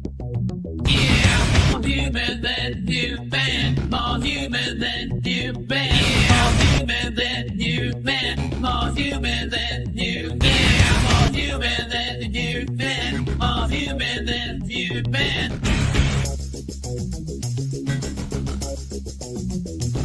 Yeah, more human than human, more human than human, more human than human, more human than human, more human than human, more human than human.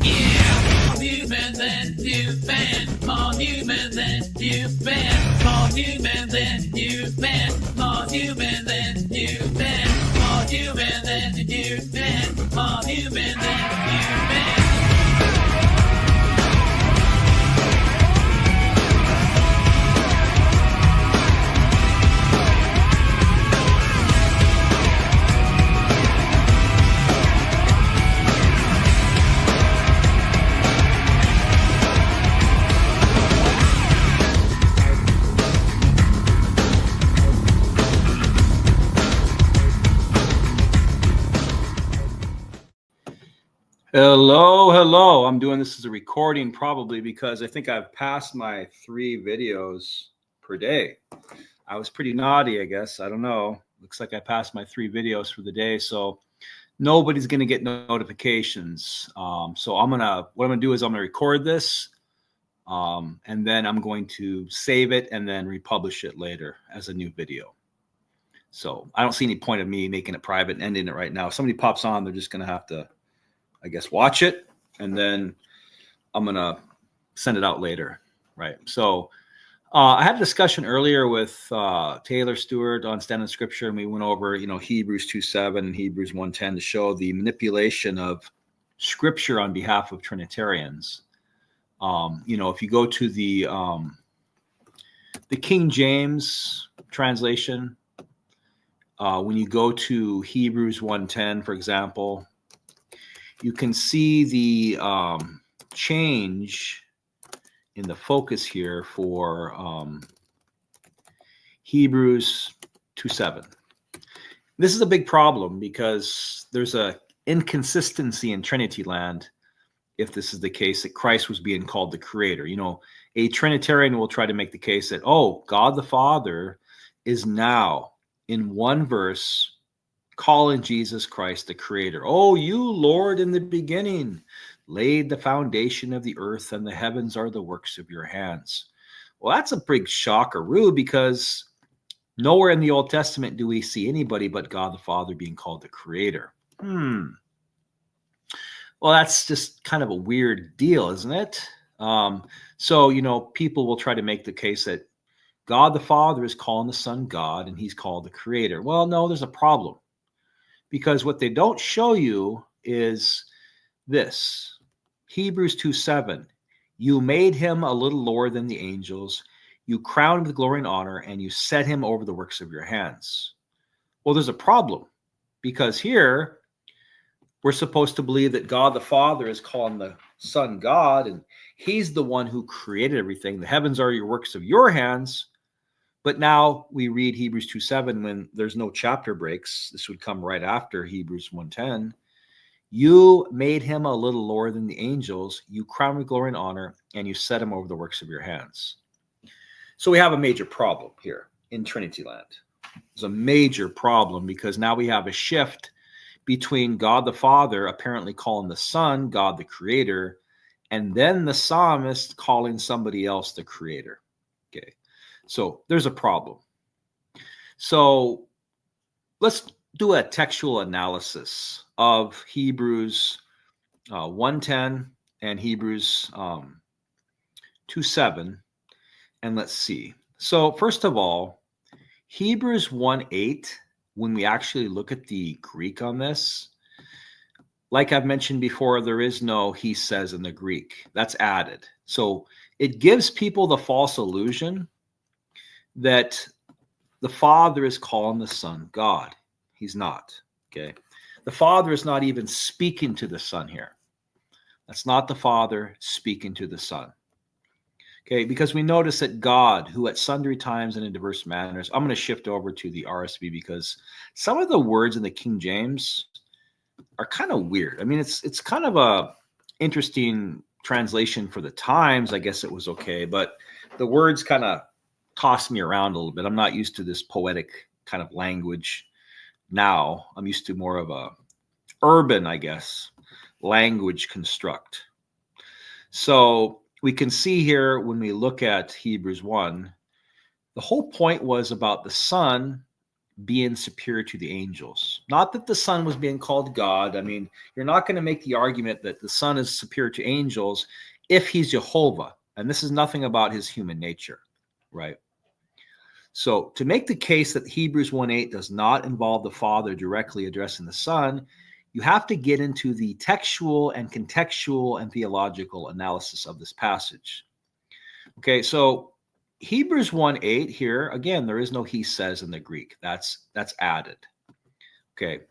Yeah, more human than human, more human than human, more human than human, more human than human, more human than human, more human than human. Hello. I'm doing this as a recording probably because I think I've passed my 3 videos per day. I was pretty naughty, I guess. I don't know. Looks like I passed my 3 videos for the day. So nobody's going to get notifications. So what I'm going to do is I'm going to record this and then I'm going to save it and then republish it later as a new video. So I don't see any point of me making it private and ending it right now. If somebody pops on, they're just going to have to, I guess, watch it, and then I'm going to send it out later, right? So I had a discussion earlier with Taylor Stewart on Standing Scripture, and we went over, Hebrews 2:7 and Hebrews 1:10 to show the manipulation of Scripture on behalf of Trinitarians. If you go to the King James translation, when you go to Hebrews 1:10, for example, you can see the change in the focus here for Hebrews 2:7. This is a big problem because there's a inconsistency in Trinity land if this is the case that Christ was being called the creator. A Trinitarian will try to make the case that, God the Father is now in one verse calling Jesus Christ the creator. Oh, you, Lord, in the beginning laid the foundation of the earth, and the heavens are the works of your hands. Well, that's a big shockaroo because nowhere in the Old Testament do we see anybody but God the Father being called the creator. Well, that's just kind of a weird deal, isn't it? So people will try to make the case that God the Father is calling the Son God, and he's called the creator. Well, no, there's a problem. Because what they don't show you is this. Hebrews 2:7. You made him a little lower than the angels. You crowned him with glory and honor, and you set him over the works of your hands. Well, there's a problem. Because here, we're supposed to believe that God the Father is calling the Son God, and he's the one who created everything. The heavens are your works of your hands. But now we read Hebrews 2:7 when there's no chapter breaks. This would come right after Hebrews 1:10. You made him a little lower than the angels. You crowned him with glory and honor, and you set him over the works of your hands. So we have a major problem here in Trinity land. There's a major problem because now we have a shift between God the Father apparently calling the Son God the creator, and then the psalmist calling somebody else the creator. Okay. So there's a problem. So let's do a textual analysis of Hebrews 1:10 and Hebrews 2:7, and let's see. So first of all, Hebrews 1:8, when we actually look at the Greek on this, like I've mentioned before, there is no he says in the Greek. That's added. So it gives people the false illusion that the Father is calling the Son God. He's not. Okay. The Father is not even speaking to the Son here. That's not the Father speaking to the Son. Okay, because we notice that God, who at sundry times and in diverse manners, I'm going to shift over to the RSV because some of the words in the King James are kind of weird. I mean, it's kind of a interesting translation for the times. I guess it was okay, but the words kind of toss me around a little bit. I'm not used to this poetic kind of language now. I'm used to more of a urban, I guess, language construct. So we can see here when we look at Hebrews 1, the whole point was about the Son being superior to the angels. Not that the Son was being called God. I mean, you're not going to make the argument that the Son is superior to angels if he's Jehovah. And this is nothing about his human nature, right? So to make the case that Hebrews 1:8 does not involve the Father directly addressing the Son, you have to get into the textual and contextual and theological analysis of this passage. Okay, so Hebrews 1:8 here, again, there is no he says in the Greek. That's added. Okay,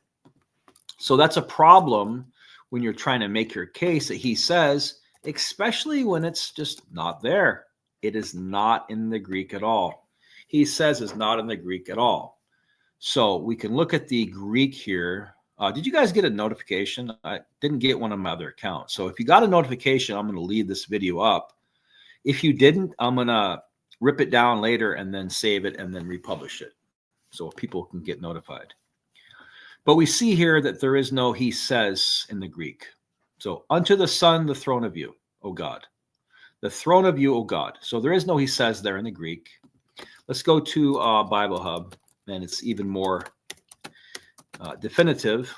so that's a problem when you're trying to make your case that he says, especially when it's just not there. It is not in the Greek at all. He says is not in the Greek at all. So we can look at the Greek here. Did you guys get a notification? I didn't get one on my other account. So if you got a notification, I'm going to leave this video up. If you didn't, I'm going to rip it down later and then save it and then republish it so people can get notified. But we see here that there is no he says in the Greek. So unto the Son, the throne of you, O God. The throne of you, O God. So there is no he says there in the Greek. Let's go to Bible Hub, and it's even more definitive.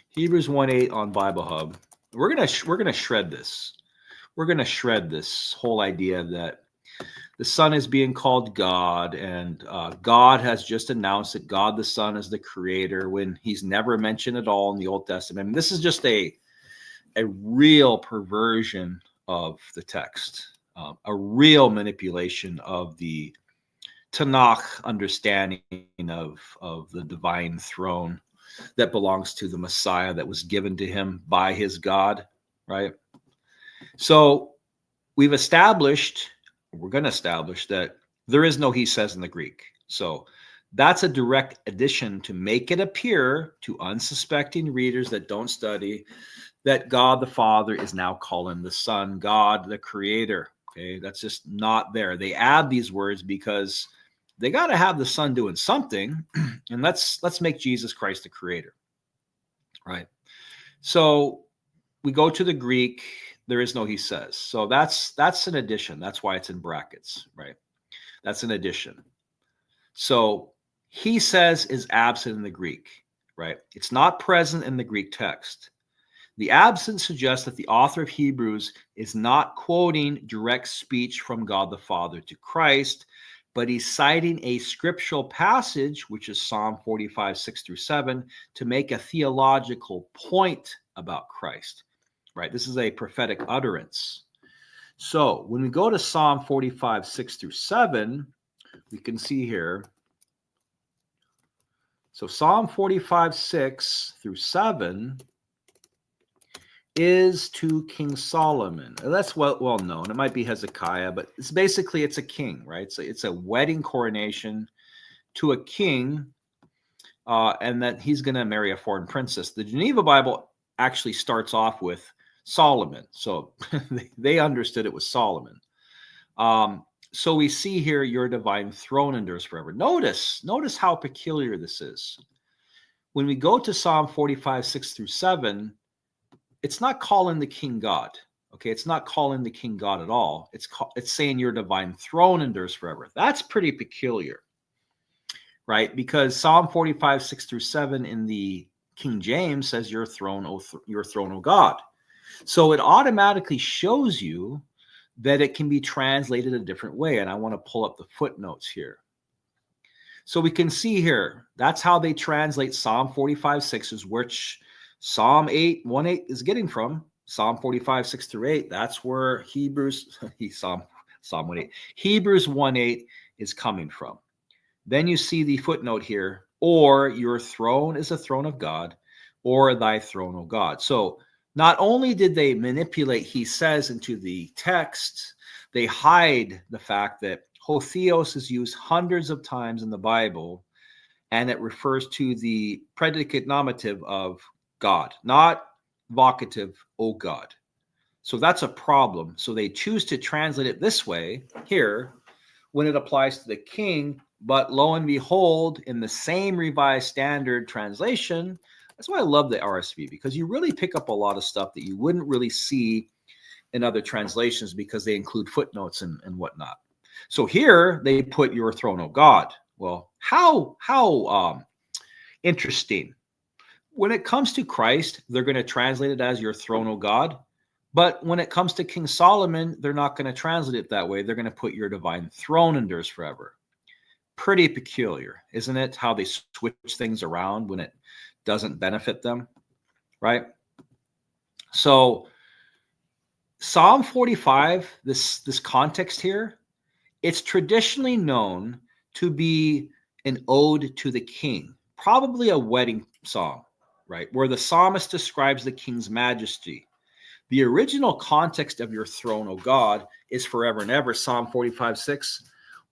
Hebrews 1:8 on Bible Hub. We're gonna shred this. We're gonna shred this whole idea that the Son is being called God, and God has just announced that God the Son is the Creator when He's never mentioned at all in the Old Testament. I mean, this is just a real perversion of the text. A real manipulation of the Tanakh understanding of the divine throne that belongs to the Messiah that was given to him by his God, right? So we've established, we're going to establish that there is no he says in the Greek. So that's a direct addition to make it appear to unsuspecting readers that don't study that God the Father is now calling the Son God the Creator. Okay, that's just not there. They add these words because they got to have the Son doing something, and let's make Jesus Christ the Creator, right? So we go to the Greek. There is no he says. So that's an addition. That's why it's in brackets, right? That's an addition. So he says is absent in the Greek, right? It's not present in the Greek text. The absence suggests that the author of Hebrews is not quoting direct speech from God the Father to Christ, but he's citing a scriptural passage, which is Psalm 45:6-7, to make a theological point about Christ, right? This is a prophetic utterance. So when we go to Psalm 45:6-7, we can see here. So Psalm 45:6-7 is to King Solomon. That's well known. It might be Hezekiah, but it's basically it's a king, right? So it's a wedding coronation to a king, and that he's going to marry a foreign princess. The Geneva Bible actually starts off with Solomon, so they understood it was Solomon. So we see here, your divine throne endures forever. Notice how peculiar this is. When we go to Psalm 45:6-7. It's not calling the king God. Okay, it's not calling the king God at all. It's saying your divine throne endures forever. That's pretty peculiar, right? Because Psalm 45:6-7 in the King James says your throne, O God. So it automatically shows you that it can be translated a different way. And I want to pull up the footnotes here. So we can see here, that's how they translate Psalm 45:6, which Psalm 1:8 is getting from. Psalm 45:6-8. That's where Hebrews 1:8 is coming from. Then you see the footnote here, or your throne is a throne of God, or thy throne, O God. So not only did they manipulate he says into the text, they hide the fact that Hotheos is used hundreds of times in the Bible, and it refers to the predicate nominative of God, not vocative, O God. So that's a problem. So they choose to translate it this way here when it applies to the king, But lo and behold, in the same Revised Standard Translation, that's why I love the RSV, because you really pick up a lot of stuff that you wouldn't really see in other translations because they include footnotes and whatnot. So here they put your throne, O God. Well, how interesting. When it comes to Christ, they're going to translate it as your throne, O God. But when it comes to King Solomon, they're not going to translate it that way. They're going to put your divine throne endures forever. Pretty peculiar, isn't it? How they switch things around when it doesn't benefit them, right? So Psalm 45, this context here, it's traditionally known to be an ode to the king, probably a wedding song, right? Where the psalmist describes the king's majesty. The original context of your throne, O God, is forever and ever. Psalm 45:6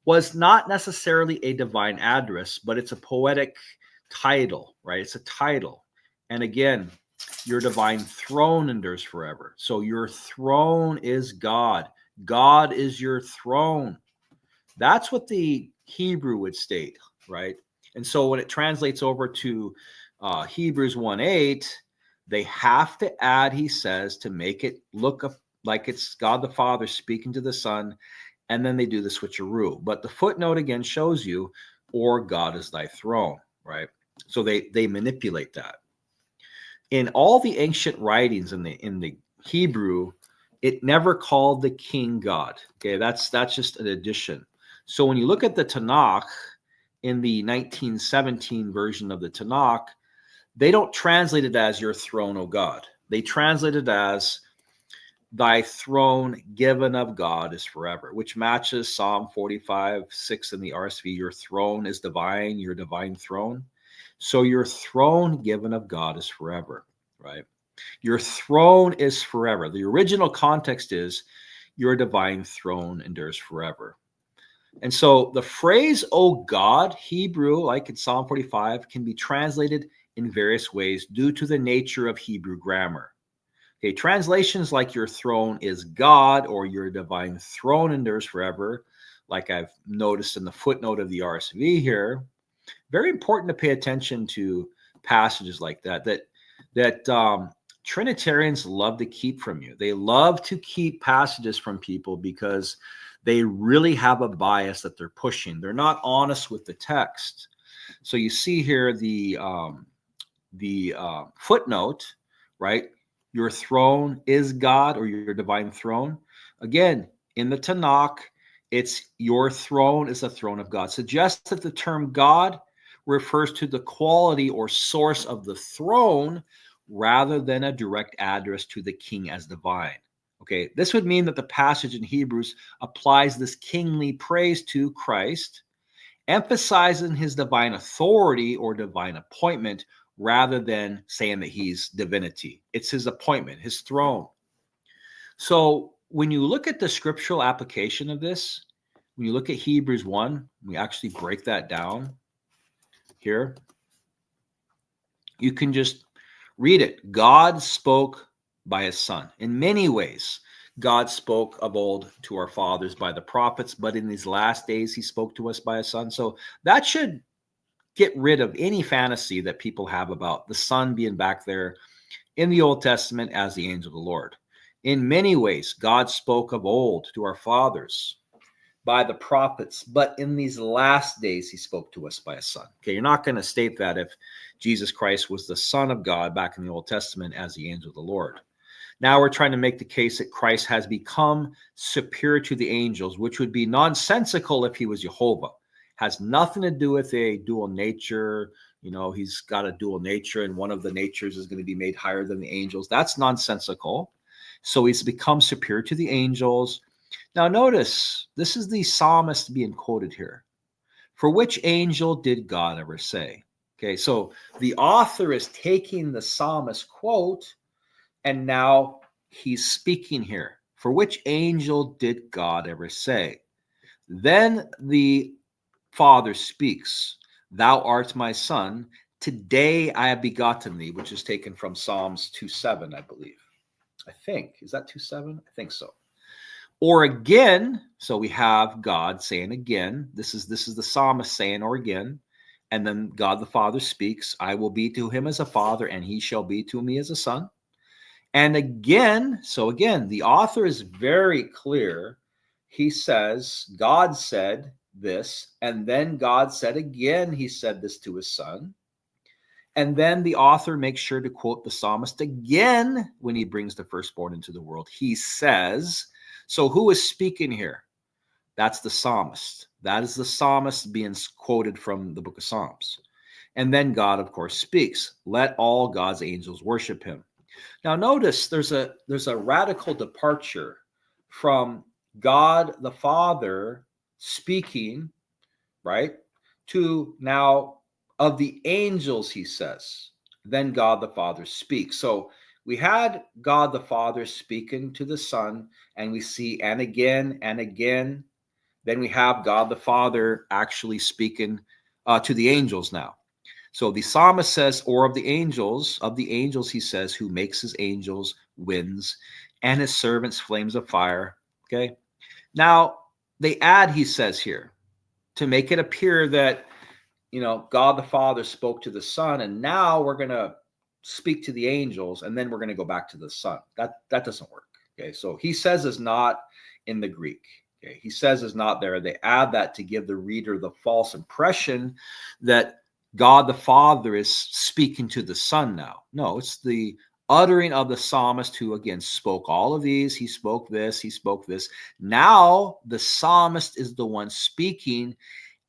was not necessarily a divine address, but it's a poetic title, right? It's a title. And again, your divine throne endures forever. So your throne is God. God is your throne. That's what the Hebrew would state, right? And so when it translates over to Hebrews 1:8, they have to add, he says, to make it look like it's God the Father speaking to the Son, and then they do the switcheroo. But the footnote again shows you, or God is thy throne, right? So they manipulate that. In all the ancient writings in the Hebrew, it never called the king God. Okay, that's just an addition. So when you look at the Tanakh in the 1917 version of the Tanakh, they don't translate it as your throne, O God. They translate it as thy throne given of God is forever, which matches Psalm 45:6 in the RSV. Your throne is divine, your divine throne. So your throne given of God is forever, right? Your throne is forever. The original context is your divine throne endures forever. And so the phrase, O God, Hebrew, like in Psalm 45, can be translated in various ways due to the nature of Hebrew grammar. Okay, translations like your throne is God or your divine throne endures forever, like I've noticed in the footnote of the RSV here, very important to pay attention to passages like that Trinitarians love to keep from you. They love to keep passages from people because they really have a bias that they're pushing. They're not honest with the text. So you see here the footnote, right? Your throne is God or your divine throne. Again, in the Tanakh, it's your throne is the throne of God. Suggests that the term God refers to the quality or source of the throne rather than a direct address to the king as divine. Okay, this would mean that the passage in Hebrews applies this kingly praise to Christ, emphasizing his divine authority or divine appointment rather than saying that he's divinity. It's his appointment, his throne. So when you look at the scriptural application of this, when you look at Hebrews 1, we actually break that down here. You can just read it. God spoke by his son. In many ways, God spoke of old to our fathers by the prophets, but in these last days, he spoke to us by his son. So that should get rid of any fantasy that people have about the son being back there in the Old Testament as the angel of the Lord. In many ways, God spoke of old to our fathers by the prophets, but in these last days, he spoke to us by a son. Okay, you're not going to state that if Jesus Christ was the Son of God back in the Old Testament as the angel of the Lord. Now we're trying to make the case that Christ has become superior to the angels, which would be nonsensical if he was Jehovah. Has nothing to do with a dual nature. You know, he's got a dual nature and one of the natures is going to be made higher than the angels. That's nonsensical. So he's become superior to the angels. Now notice, this is the psalmist being quoted here. For which angel did God ever say? Okay, so the author is taking the psalmist quote and now he's speaking here. For which angel did God ever say? Then the Father speaks, thou art my son, today I have begotten thee, which is taken from Psalms 2:7, I believe. I think. Is that 2:7? I think so. Or again, so we have God saying again, this is the psalmist saying, or again, and then God the Father speaks, I will be to him as a father, and he shall be to me as a son. And again, so again, the author is very clear. He says, God said this, and then God said again, he said this to his son. And then the author makes sure to quote the psalmist again when he brings the firstborn into the world. He says, so who is speaking here? That's the psalmist. That is the psalmist being quoted from the book of Psalms. And then God, of course, speaks. Let all God's angels worship him. Now notice there's a radical departure from God the Father speaking, right, to now of the angels, he says. Then God the Father speaks. So we had God the Father speaking to the Son, and we see and again and again. Then we have God the Father actually speaking to the angels now. So the psalmist says, or of the angels, he says, who makes his angels winds and his servants flames of fire. Okay. Now they add, he says here, to make it appear that, God the Father spoke to the Son, and now we're going to speak to the angels, and then we're going to go back to the Son. That doesn't work. Okay. So he says is not in the Greek. Okay. He says is not there. They add that to give the reader the false impression that God the Father is speaking to the Son now. No, it's the uttering of the psalmist who, again, spoke all of these. He spoke this, he spoke this. Now the psalmist is the one speaking,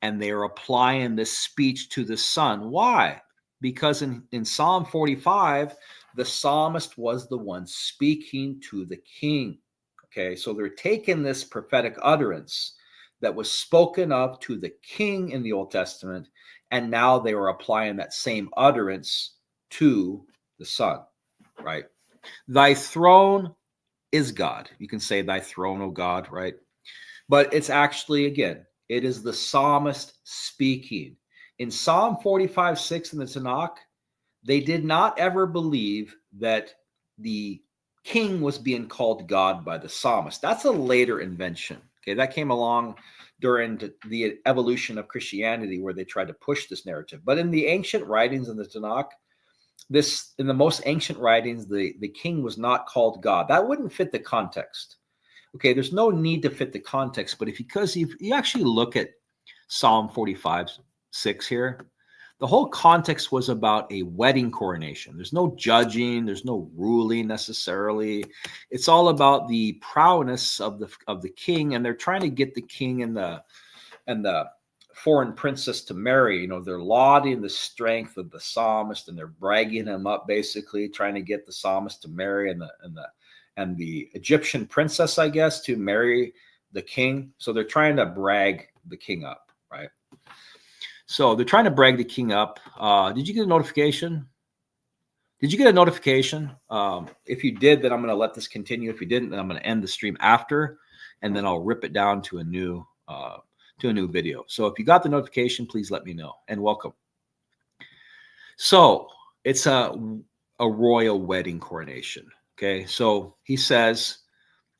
and they are applying this speech to the Son. Why? Because in Psalm 45, the psalmist was the one speaking to the king. Okay, so they're taking this prophetic utterance that was spoken of to the king in the Old Testament, and now they were applying that same utterance to the Son, right? Thy throne is God. You can say thy throne, O God, right? But it's actually, again, it is the psalmist speaking. In Psalm 45:6 in the Tanakh, they did not ever believe that the king was being called God by the psalmist. That's a later invention. Okay, that came along during the evolution of Christianity, where they tried to push this narrative. But in the ancient writings in the Tanakh, in the most ancient writings, the king was not called God. That wouldn't fit the context. Okay, there's no need to fit the context, but because you actually look at Psalm 45:6 here, the whole context was about a wedding coronation. There's no judging, there's no ruling necessarily. It's all about the prowess of the king, and they're trying to get the king and the foreign princess to marry. They're lauding the strength of the psalmist, and they're bragging him up, basically trying to get the psalmist to marry and the Egyptian princess, I guess, to marry the king. So they're trying to brag the king up, right? So they're trying to brag the king up. Did you get a notification? Did you get a notification? If you did, then I'm going to let this continue. If you didn't, then I'm going to end the stream after, and then I'll rip it down to a new video. So if you got the notification, please let me know, and welcome. So it's a royal wedding coronation. Okay, so he says,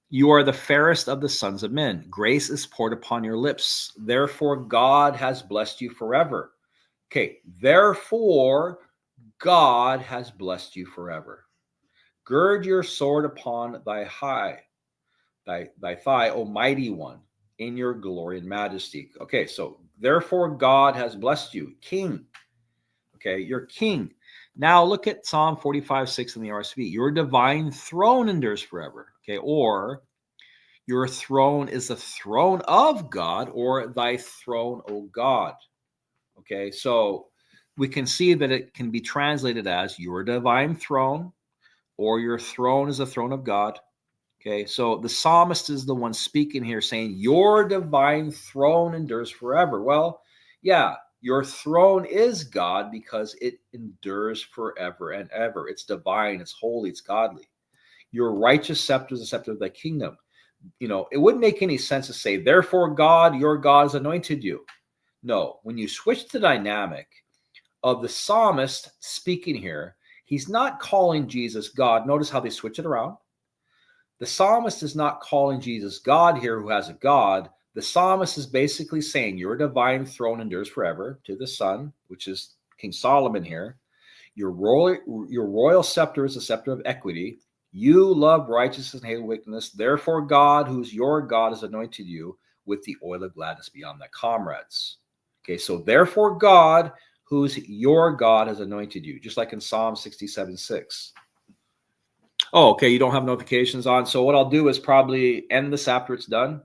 you are the fairest of the sons of men. Grace is poured upon your lips. Therefore, God has blessed you forever. Okay, therefore, God has blessed you forever. Gird your sword upon thy thigh, O mighty one, in your glory and majesty. Okay, so therefore, God has blessed you, king. Okay, you're king. Now look at Psalm 45:6 in the RSV. Your divine throne endures forever. Okay, or your throne is the throne of God, or thy throne, O God. Okay, so we can see that it can be translated as your divine throne, or your throne is the throne of God. Okay, so the psalmist is the one speaking here, saying your divine throne endures forever. Well, yeah, your throne is God because it endures forever and ever. It's divine, it's holy, it's godly. Your righteous scepter is the scepter of thy kingdom. It wouldn't make any sense to say, therefore God, your God has anointed you. No, when you switch the dynamic of the psalmist speaking here, he's not calling Jesus God. Notice how they switch it around. The psalmist is not calling Jesus God here, who has a God. The psalmist is basically saying, your divine throne endures forever, to the Son, which is King Solomon here. Your royal scepter is a scepter of equity. You love righteousness and hate wickedness. Therefore, God, who's your God, has anointed you with the oil of gladness beyond thy comrades. Okay, so therefore, God, who's your God, has anointed you, just like in Psalm 67:6. Oh, okay, you don't have notifications on. So what I'll do is probably end this after it's done,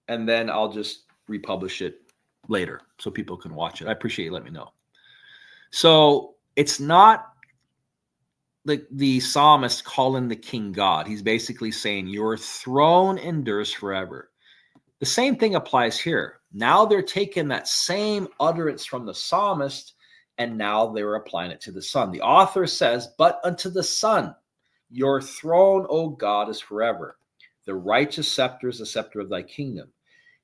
and then I'll just republish it later so people can watch it. I appreciate you letting me know. So it's not like the psalmist calling the king God. He's basically saying your throne endures forever. The same thing applies here. Now they're taking that same utterance from the psalmist, and now they're applying it to the Son. The author says, but unto the Son, your throne, O God, is forever. The righteous scepter is the scepter of thy kingdom.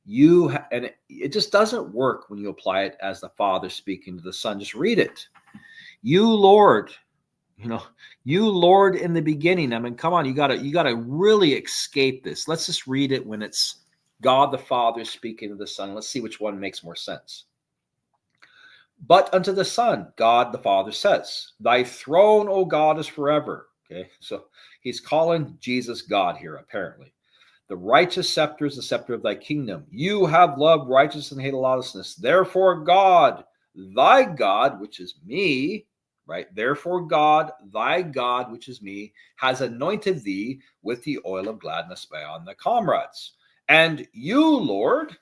And it just doesn't work when you apply it as the Father speaking to the Son. Just read it. You, Lord, you, Lord, in the beginning. I mean, come on, you gotta really escape this. Let's just read it when it's God the Father speaking to the Son. Let's see which one makes more sense. But unto the Son, God the Father says, thy throne, O God, is forever. Okay, so he's calling Jesus God here, apparently. The righteous scepter is the scepter of thy kingdom. You have loved righteousness and hated lawlessness. Therefore, God, thy God, which is me, right? Therefore, God, thy God, which is me, has anointed thee with the oil of gladness beyond thy comrades. And you, Lord,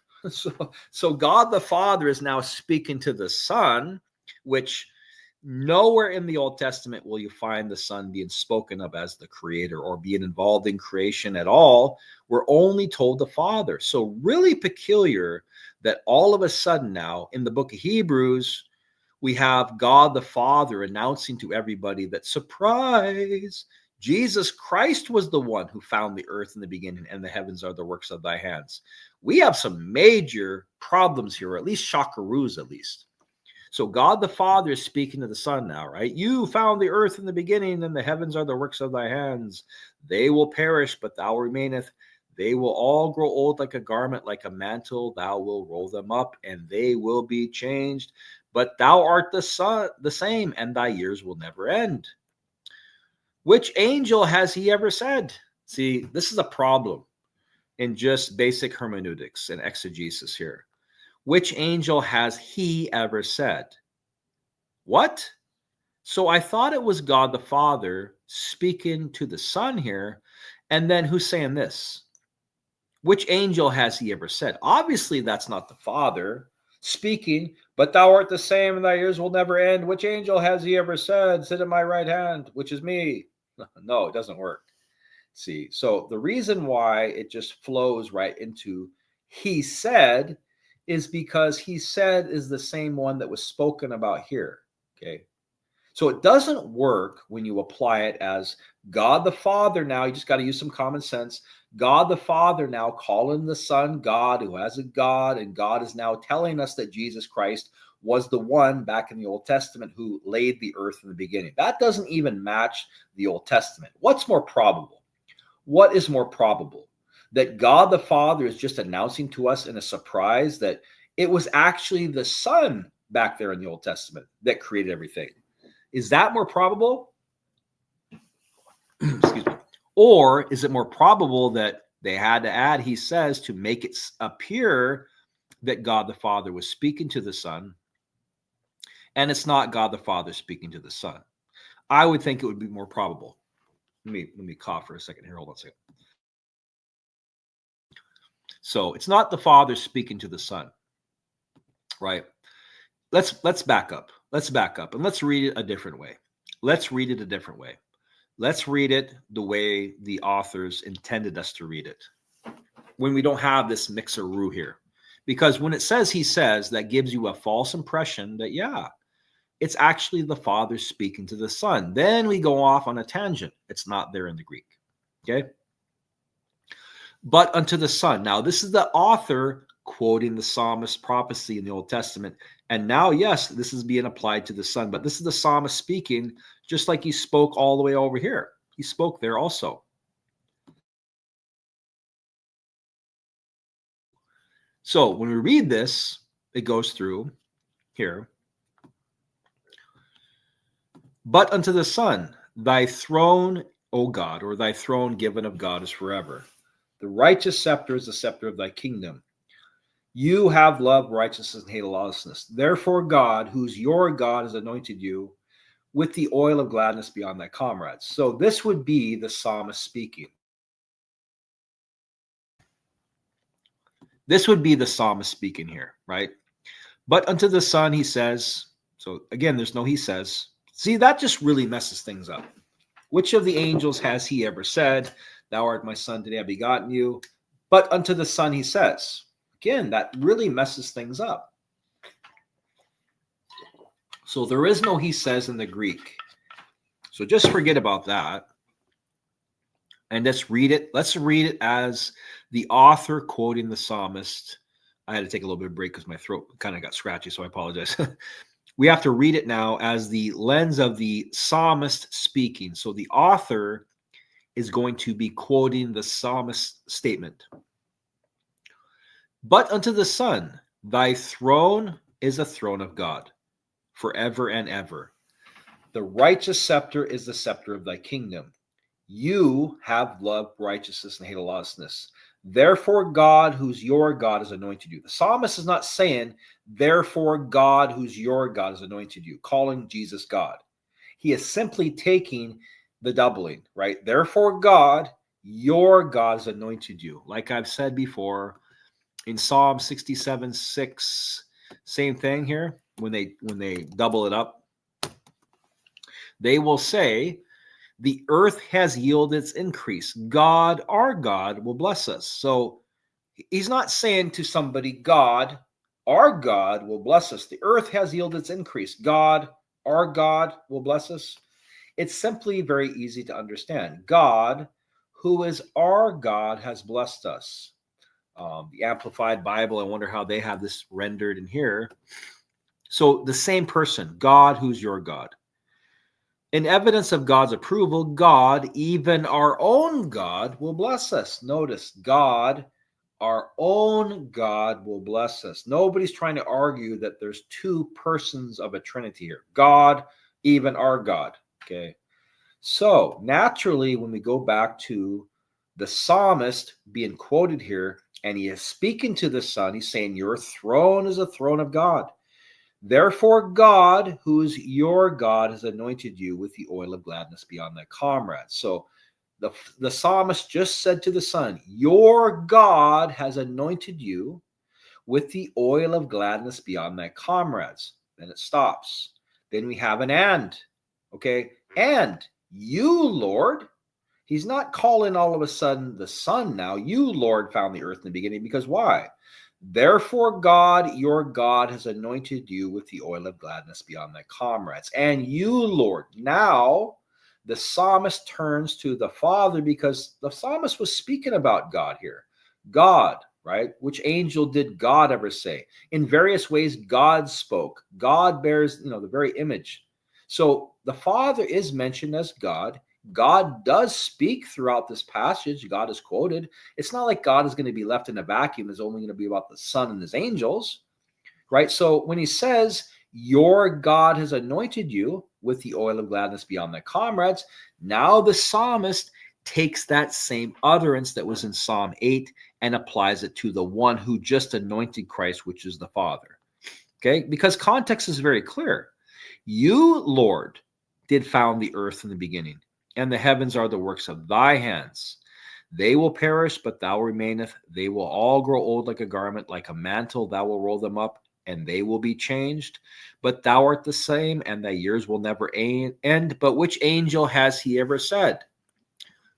so God the Father is now speaking to the Son, which nowhere in the Old Testament will you find the Son being spoken of as the creator or being involved in creation at all. We're only told the Father. So really peculiar that all of a sudden now in the book of Hebrews, we have God the Father announcing to everybody that, surprise, Jesus Christ was the one who found the earth in the beginning, and the heavens are the works of thy hands. We have some major problems here, or at least shockaroos, at least. So God the Father is speaking to the Son now, right? You found the earth in the beginning, and the heavens are the works of thy hands. They will perish, but thou remaineth. They will all grow old like a garment, like a mantle. Thou wilt roll them up, and they will be changed. But thou art the same, and thy years will never end. Which angel has he ever said? See, this is a problem in just basic hermeneutics and exegesis here. Which angel has he ever said? What? So I thought it was God the Father speaking to the Son here, and then who's saying this? Which angel has he ever said? Obviously, that's not the Father speaking, but thou art the same, and thy years will never end. Which angel has he ever said, sit at my right hand, which is me? No, it doesn't work. See, so the reason why it just flows right into he said is because he said is the same one that was spoken about here. Okay. So it doesn't work when you apply it as God the Father. Now you just got to use some common sense. God the Father now calling the Son God, who has a God, and God is now telling us that Jesus Christ was the one back in the Old Testament who laid the earth in the beginning. That doesn't even match the Old Testament. What's more probable? What is more probable? That God the Father is just announcing to us in a surprise that it was actually the Son back there in the Old Testament that created everything. Is that more probable? Excuse me. Or is it more probable that they had to add, he says, to make it appear that God the Father was speaking to the Son, and it's not God the Father speaking to the Son? I would think it would be more probable. Let me cough for a second here. Hold on a second. So it's not the Father speaking to the Son, right? Let's back up. Let's back up and let's read it a different way. Let's read it a different way. Let's read it the way the authors intended us to read it, when we don't have this mixeroo here. Because when it says he says, that gives you a false impression that, yeah, it's actually the Father speaking to the Son. Then we go off on a tangent. It's not there in the Greek. Okay? But unto the Son. Now, this is the author quoting the psalmist prophecy in the Old Testament. And now, yes, this is being applied to the Son. But this is the psalmist speaking, just like he spoke all the way over here. He spoke there also. So when we read this, it goes through here. But unto the Son, thy throne, O God, or thy throne given of God is forever. The righteous scepter is the scepter of thy kingdom. You have loved righteousness and hated lawlessness. Therefore God, who's your God, has anointed you with the oil of gladness beyond thy comrades. So this would be the psalmist speaking. This would be the psalmist speaking here, right? But unto the Son, he says, so again, there's no he says. See, that just really messes things up. Which of the angels has he ever said, thou art my son, today I begotten you? But unto the Son, he says. Again, that really messes things up. So there is no he says in the Greek. So just forget about that. And let's read it. Let's read it as the author quoting the psalmist. I had to take a little bit of a break because my throat kind of got scratchy, so I apologize. We have to read it now as the lens of the psalmist speaking. So the author is going to be quoting the psalmist statement. But unto the Son, thy throne is a throne of God, forever and ever. The righteous scepter is the scepter of thy kingdom. You have loved righteousness and hated lawlessness. Therefore God, who's your God, has anointed you. The psalmist is not saying, therefore God, who's your God, has anointed you, calling Jesus God. He is simply taking the doubling, right? Therefore God, your God, has anointed you. Like I've said before, in Psalm 67:6, same thing here. When they double it up, they will say, the earth has yielded its increase. God, our God, will bless us. So he's not saying to somebody, God, our God, will bless us. The earth has yielded its increase. God, our God, will bless us. It's simply very easy to understand. God, who is our God, has blessed us. The Amplified Bible, I wonder how they have this rendered in here. So the same person, God, who's your God. In evidence of God's approval, God, even our own God, will bless us. Notice, God, our own God, will bless us. Nobody's trying to argue that there's two persons of a Trinity here. God, even our God. Okay. So naturally, when we go back to the psalmist being quoted here, and he is speaking to the Son, he's saying, your throne is a throne of God. Therefore, God, who is your God, has anointed you with the oil of gladness beyond thy comrades. So the psalmist just said to the Son, your God has anointed you with the oil of gladness beyond thy comrades. Then it stops. Then we have an and. Okay. And you, Lord. He's not calling all of a sudden the Son now. You, Lord, found the earth in the beginning. Because why? Therefore, God, your God, has anointed you with the oil of gladness beyond thy comrades. And you, Lord. Now, the psalmist turns to the Father because the psalmist was speaking about God here. God, right? Which angel did God ever say? In various ways, God spoke. God bears, the very image. So the Father is mentioned as God. God does speak throughout this passage. God is quoted. It's not like God is going to be left in a vacuum. It's only going to be about the Son and his angels, right? So when he says, your God has anointed you with the oil of gladness beyond thy comrades, now the psalmist takes that same utterance that was in Psalm 8 and applies it to the one who just anointed Christ, which is the Father. Okay? Because context is very clear. You, Lord, did found the earth in the beginning, and the heavens are the works of thy hands. They will perish, but thou remaineth. They will all grow old like a garment, like a mantle. Thou will roll them up, and they will be changed. But thou art the same, and thy years will never end. But which angel has he ever said?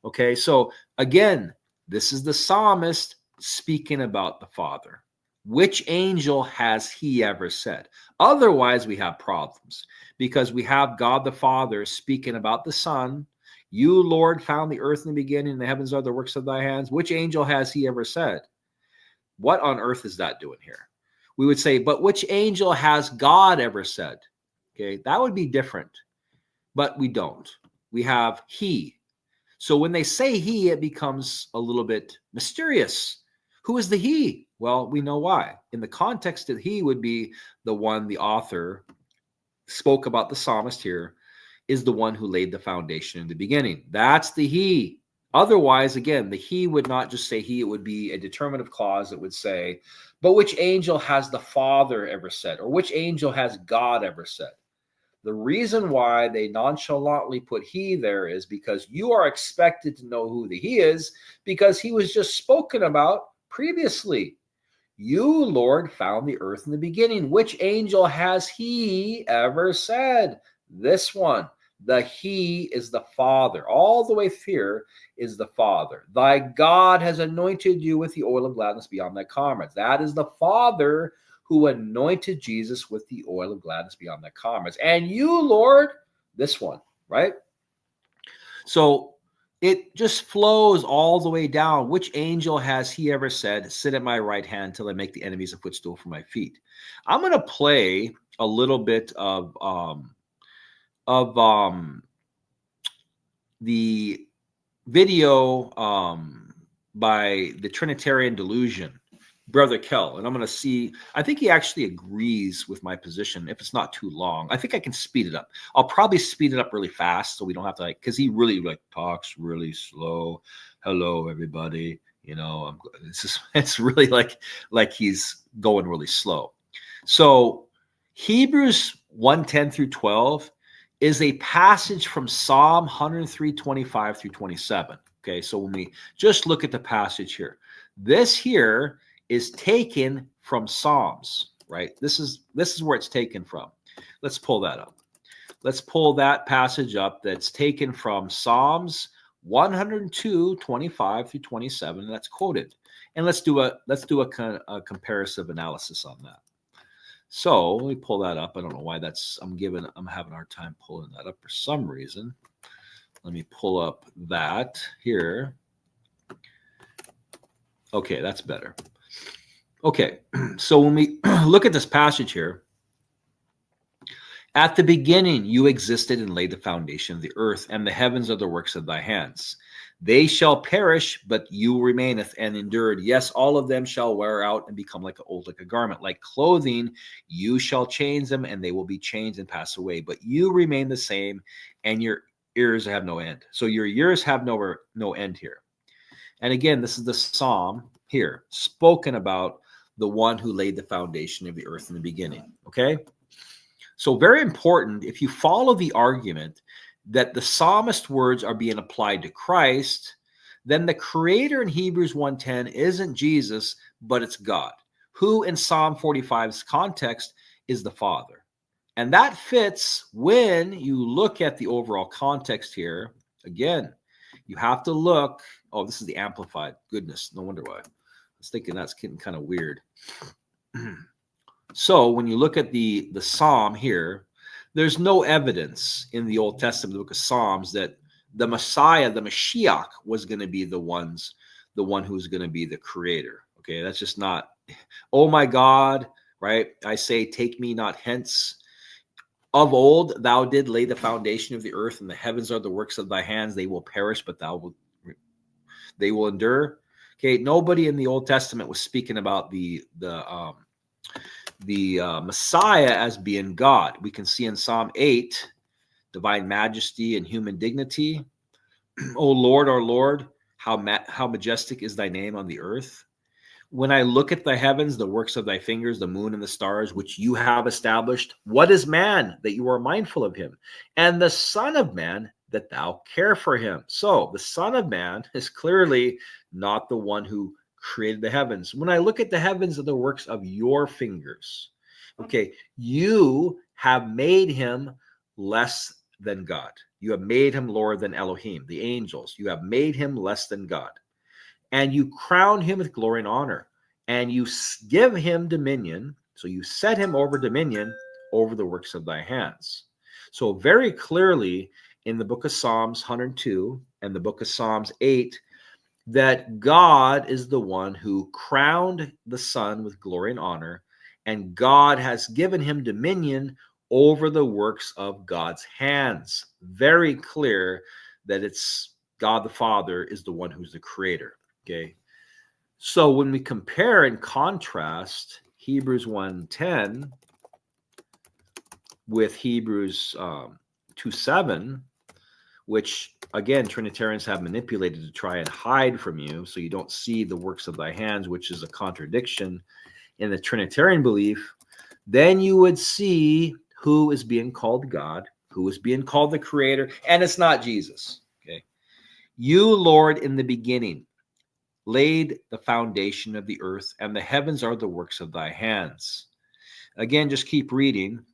Okay, so again, this is the psalmist speaking about the Father. Which angel has he ever said? Otherwise, we have problems because we have God the Father speaking about the Son. You, Lord, found the earth in the beginning, and the heavens are the works of thy hands. Which angel has he ever said? What on earth is that doing here? We would say, but which angel has God ever said? Okay, that would be different, but we don't. We have he. So when they say he, it becomes a little bit mysterious. Who is the he? Well, we know why. In the context that he would be the one the author spoke about, the psalmist here is the one who laid the foundation in the beginning. That's the he. Otherwise, again, the he would not just say he, it would be a determinative clause that would say, but which angel has the Father ever said? Or which angel has God ever said? The reason why they nonchalantly put he there is because you are expected to know who the he is, because he was just spoken about previously. You, Lord, found the earth in the beginning. Which angel has he ever said? This one. The he is the Father. All the way here is the Father. Thy God has anointed you with the oil of gladness beyond thy comrades. That is the Father who anointed Jesus with the oil of gladness beyond thy comrades. And you, Lord, this one, right? So it just flows all the way down. Which angel has he ever said, sit at my right hand till I make the enemies a footstool for my feet? I'm going to play a little bit of the video by the Trinitarian Delusion, Brother Kell. And I'm going to see, I think he actually agrees with my position if it's not too long. I think I can speed it up. I'll probably speed it up really fast so we don't have to, like, because he really like talks really slow. Hello, everybody. You know, it's really like he's going really slow. So Hebrews 1:10 through 12 is a passage from Psalm 103:25 through 27. Okay, so when we just look at the passage here, this here is taken from Psalms, right? This is where it's taken from. Let's pull that up. Let's pull that passage up that's taken from Psalms 102:25 through 27. That's quoted, and let's do a comparative analysis on that. So let me pull that up. I don't know why I'm having a hard time pulling that up for some reason. Let me pull up that here. Okay, that's better. Okay, so when we look at this passage here, at the beginning you existed and laid the foundation of the earth, and the heavens are the works of thy hands. They shall perish, but you remaineth and endured. Yes, all of them shall wear out and become like a garment. Like clothing, you shall change them, and they will be changed and pass away. But you remain the same, and your years have no end. So your years have no end here. And again, this is the psalm here, spoken about the one who laid the foundation of the earth in the beginning. Okay? So very important, if you follow the argument that the psalmist words are being applied to Christ, then the creator in Hebrews 1:10 isn't Jesus, but it's God, who in Psalm 45's context is the Father. And that fits when you look at the overall context here. Again, you have to look. Oh, this is the Amplified. Goodness, no wonder why. I was thinking that's getting kind of weird. So when you look at the psalm here, there's no evidence in the Old Testament, the book of Psalms, that the Messiah, the Mashiach, was going to be the one who's going to be the creator. Okay, that's just not, oh my God, right? I say, take me not hence. Of old, thou did lay the foundation of the earth, and the heavens are the works of thy hands. They will perish, but they will endure. Okay, nobody in the Old Testament was speaking about the Messiah as being God. We can see in Psalm 8, divine majesty and human dignity. O Lord, our Lord, how majestic is thy name on the earth. When I look at the heavens, the works of thy fingers, the moon and the stars, which you have established, what is man that you are mindful of him? And the Son of Man that thou care for him. So the Son of Man is clearly not the one who created the heavens. When I look at the heavens, are the works of your fingers. Okay, you have made him less than God. You have made him lower than Elohim, the angels. You have made him less than God. And you crown him with glory and honor. And you give him dominion. So you set him over dominion over the works of thy hands. So very clearly in the book of Psalms 102 and the book of Psalms 8, that God is the one who crowned the Son with glory and honor, and God has given him dominion over the works of God's hands. Very clear that it's God the Father is the one who's the creator. Okay. So when we compare and contrast Hebrews 1:10 with Hebrews 2:7, which again Trinitarians have manipulated to try and hide from you so you don't see the works of thy hands, which is a contradiction in the Trinitarian belief, then you would see who is being called God, who is being called the Creator, and it's not Jesus. Okay. You, Lord, in the beginning laid the foundation of the earth, and the heavens are the works of thy hands. Again, just keep reading.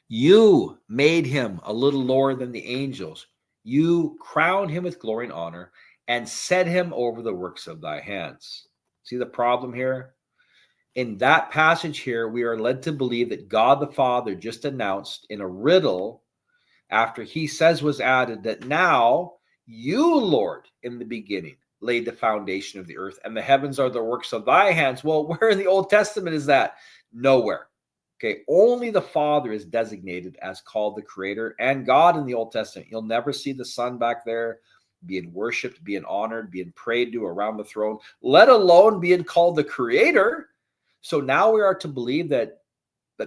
You made him a little lower than the angels. You crowned him with glory and honor and set him over the works of thy hands. See the problem here? In that passage here, we are led to believe that God the Father just announced in a riddle after he says was added that now you, Lord, in the beginning laid the foundation of the earth and the heavens are the works of thy hands. Well, where in the Old Testament is that? Nowhere. Okay, only the Father is designated as called the Creator and God in the Old Testament. You'll never see the Son back there being worshipped, being honored, being prayed to around the throne, let alone being called the Creator. So now we are to believe that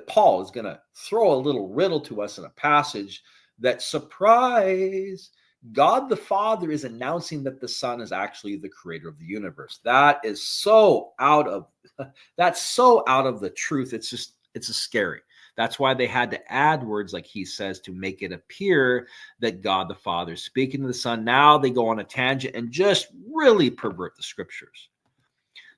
Paul is going to throw a little riddle to us in a passage that, surprise, God the Father is announcing that the Son is actually the creator of the universe. That is so out of the truth. It's scary. That's why they had to add words like he says to make it appear that God the Father is speaking to the Son. Now they go on a tangent and just really pervert the scriptures.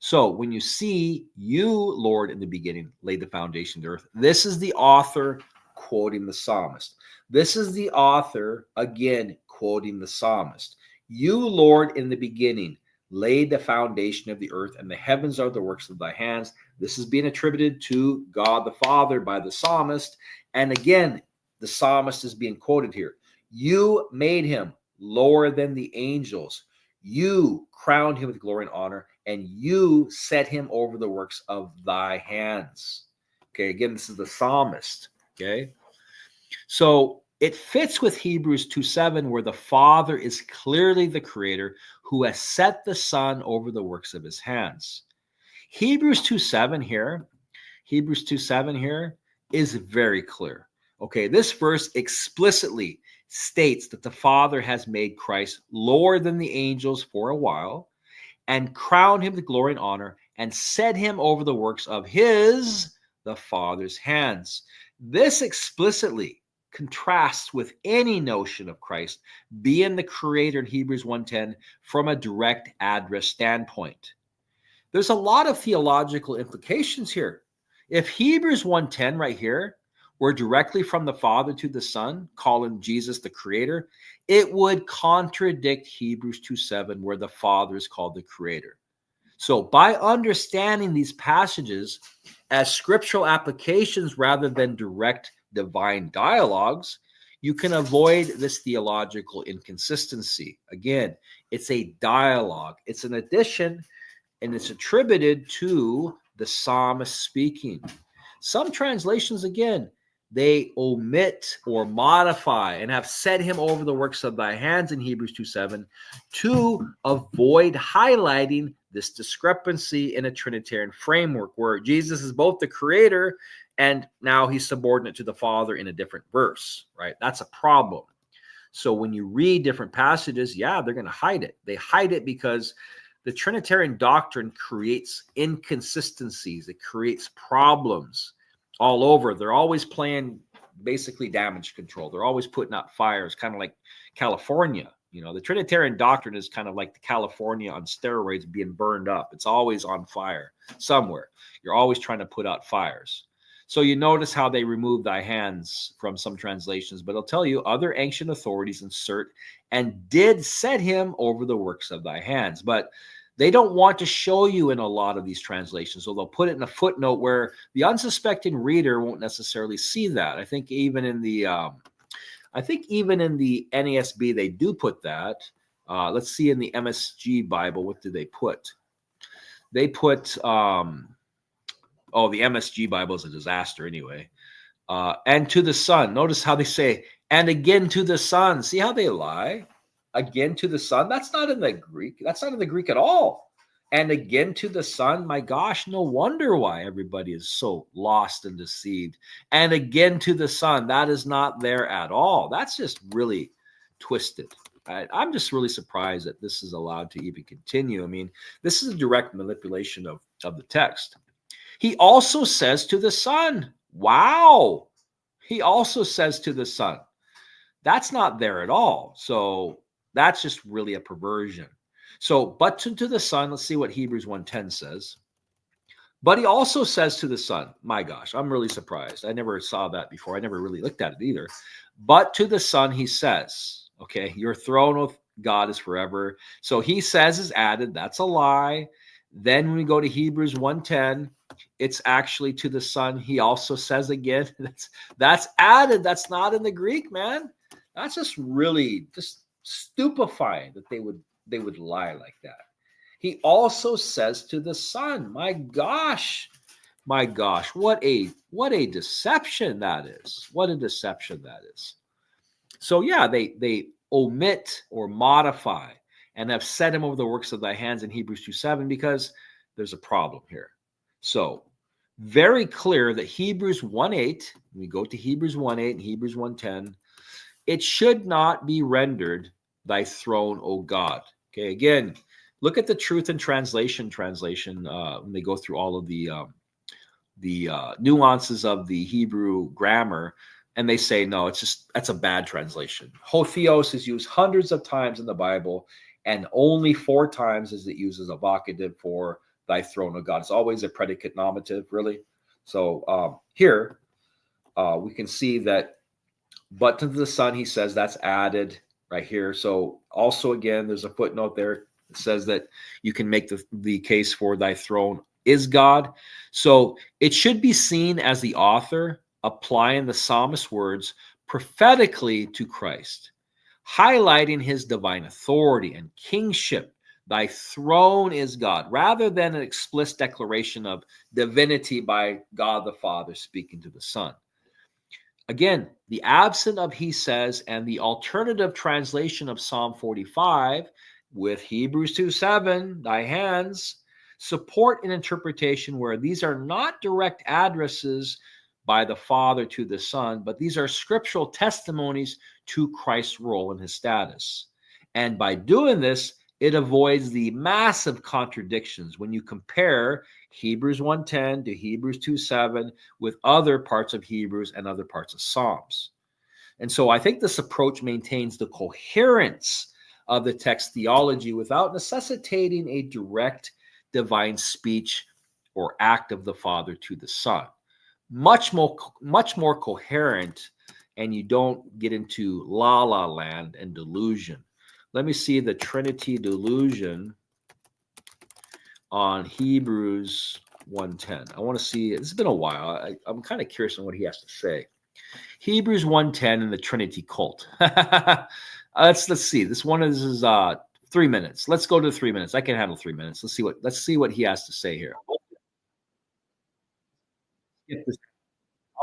So when you see you, Lord, in the beginning laid the foundation of the earth, this is the author quoting the psalmist. This is the author, again, quoting the psalmist. You, Lord, in the beginning laid the foundation of the earth, and the heavens are the works of thy hands. This is being attributed to God the Father by the psalmist. And again, the psalmist is being quoted here. You made him lower than the angels. You crowned him with glory and honor, and you set him over the works of thy hands. Okay, again, this is the psalmist. Okay, so it fits with Hebrews 2:7, where the Father is clearly the creator who has set the Son over the works of his hands. Hebrews 2:7 here is very clear. Okay, this verse explicitly states that the Father has made Christ lower than the angels for a while and crowned him with glory and honor and set him over the works of the Father's hands. This explicitly contrasts with any notion of Christ being the creator in Hebrews 1:10 from a direct address standpoint. There's a lot of theological implications here. If Hebrews 1:10 right here were directly from the Father to the Son, calling Jesus the creator, it would contradict Hebrews 2:7, where the Father is called the creator. So by understanding these passages as scriptural applications rather than direct divine dialogues, you can avoid this theological inconsistency. Again, it's a dialogue. It's an addition, and it's attributed to the psalmist speaking. Some translations, again, they omit or modify and have set him over the works of thy hands in Hebrews 2:7 to avoid highlighting this discrepancy in a Trinitarian framework where Jesus is both the creator and now he's subordinate to the Father in a different verse, right? That's a problem. So when you read different passages, yeah, they're going to hide it. They hide it because the Trinitarian doctrine creates inconsistencies. It creates problems all over. They're always playing basically damage control. They're always putting out fires, kind of like California. You know, the Trinitarian doctrine is kind of like the California on steroids being burned up. It's always on fire somewhere. You're always trying to put out fires. So you notice how they remove thy hands from some translations, but I'll tell you, other ancient authorities insert and did set him over the works of thy hands. But they don't want to show you in a lot of these translations, so they'll put it in a footnote where the unsuspecting reader won't necessarily see that. I think even in the NASB they do put that. Let's see in the MSG Bible, what do they put? They put the MSG Bible is a disaster anyway. And to the Son. Notice how they say, and again to the Son. See how they lie? Again to the Son. That's not in the Greek. That's not in the Greek at all. and again to the Son. My gosh, no wonder why everybody is so lost and deceived. And again to the Son, that is not there at all. That's just really twisted. I'm just really surprised that this is allowed to even continue. I mean, this is a direct manipulation of the text. He also says to the Son, wow. He also says to the Son. That's not there at all. So that's just really a perversion. So, but to the Son, let's see what Hebrews 1:10 says. But he also says to the Son, my gosh, I'm really surprised. I never saw that before. I never really looked at it either. But to the Son, he says, okay, your throne with God is forever. So he says is added. That's a lie. Then when we go to Hebrews 1:10, it's actually to the Son. He also says again, that's added. That's not in the Greek, man. That's just really just stupefying that they would lie like that. He also says to the Son, my gosh, what a deception that is. What a deception that is. So yeah, they omit or modify and have set him over the works of thy hands in Hebrews 2:7 because there's a problem here. So very clear that Hebrews 1:8, we go to Hebrews 1:8 and Hebrews 1:10, it should not be rendered thy throne, O God. Okay, again, look at the Truth and Translation when they go through all of the nuances of the Hebrew grammar, and they say, no, that's a bad translation. Hotheos is used hundreds of times in the Bible, and only 4 times is it used as a vocative for thy throne, O God. It's always a predicate nominative, really. So here we can see that, but to the Son, he says that's added right here. So also, again, there's a footnote there that says that you can make the case for thy throne is God. So it should be seen as the author applying the psalmist's words prophetically to Christ, highlighting his divine authority and kingship. Thy throne is God, rather than an explicit declaration of divinity by God the Father speaking to the Son. Again, the absent of he says and the alternative translation of Psalm 45 with Hebrews 2:7, thy hands, support an interpretation where these are not direct addresses by the Father to the Son, but these are scriptural testimonies to Christ's role and his status. And by doing this, it avoids the massive contradictions when you compare Hebrews 1:10 to Hebrews 2:7 with other parts of Hebrews and other parts of Psalms. And so I think this approach maintains the coherence of the text theology without necessitating a direct divine speech or act of the Father to the Son. Much more coherent, and you don't get into la land and delusion. Let me see the Trinity delusion on Hebrews 1:10. I want to see, it's been a while. I'm kind of curious on what he has to say. Hebrews 1:10 and the Trinity cult. Let's see. This is 3 minutes. Let's go to 3 minutes. I can handle 3 minutes. Let's see what he has to say here. I'm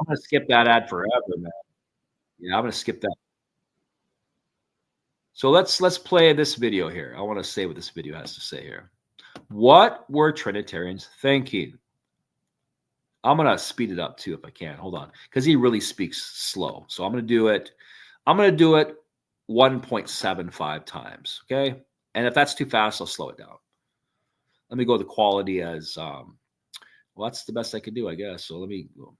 going to skip that ad forever, man. Yeah, I'm going to skip that. So let's play this video here. I want to say what this video has to say here. What were Trinitarians thinking? I'm going to speed it up too if I can. Hold on, because he really speaks slow. So I'm going to do it 1.75 times, okay? And if that's too fast, I'll slow it down. Let me go the quality as well, that's the best I could do, I guess. So let me go.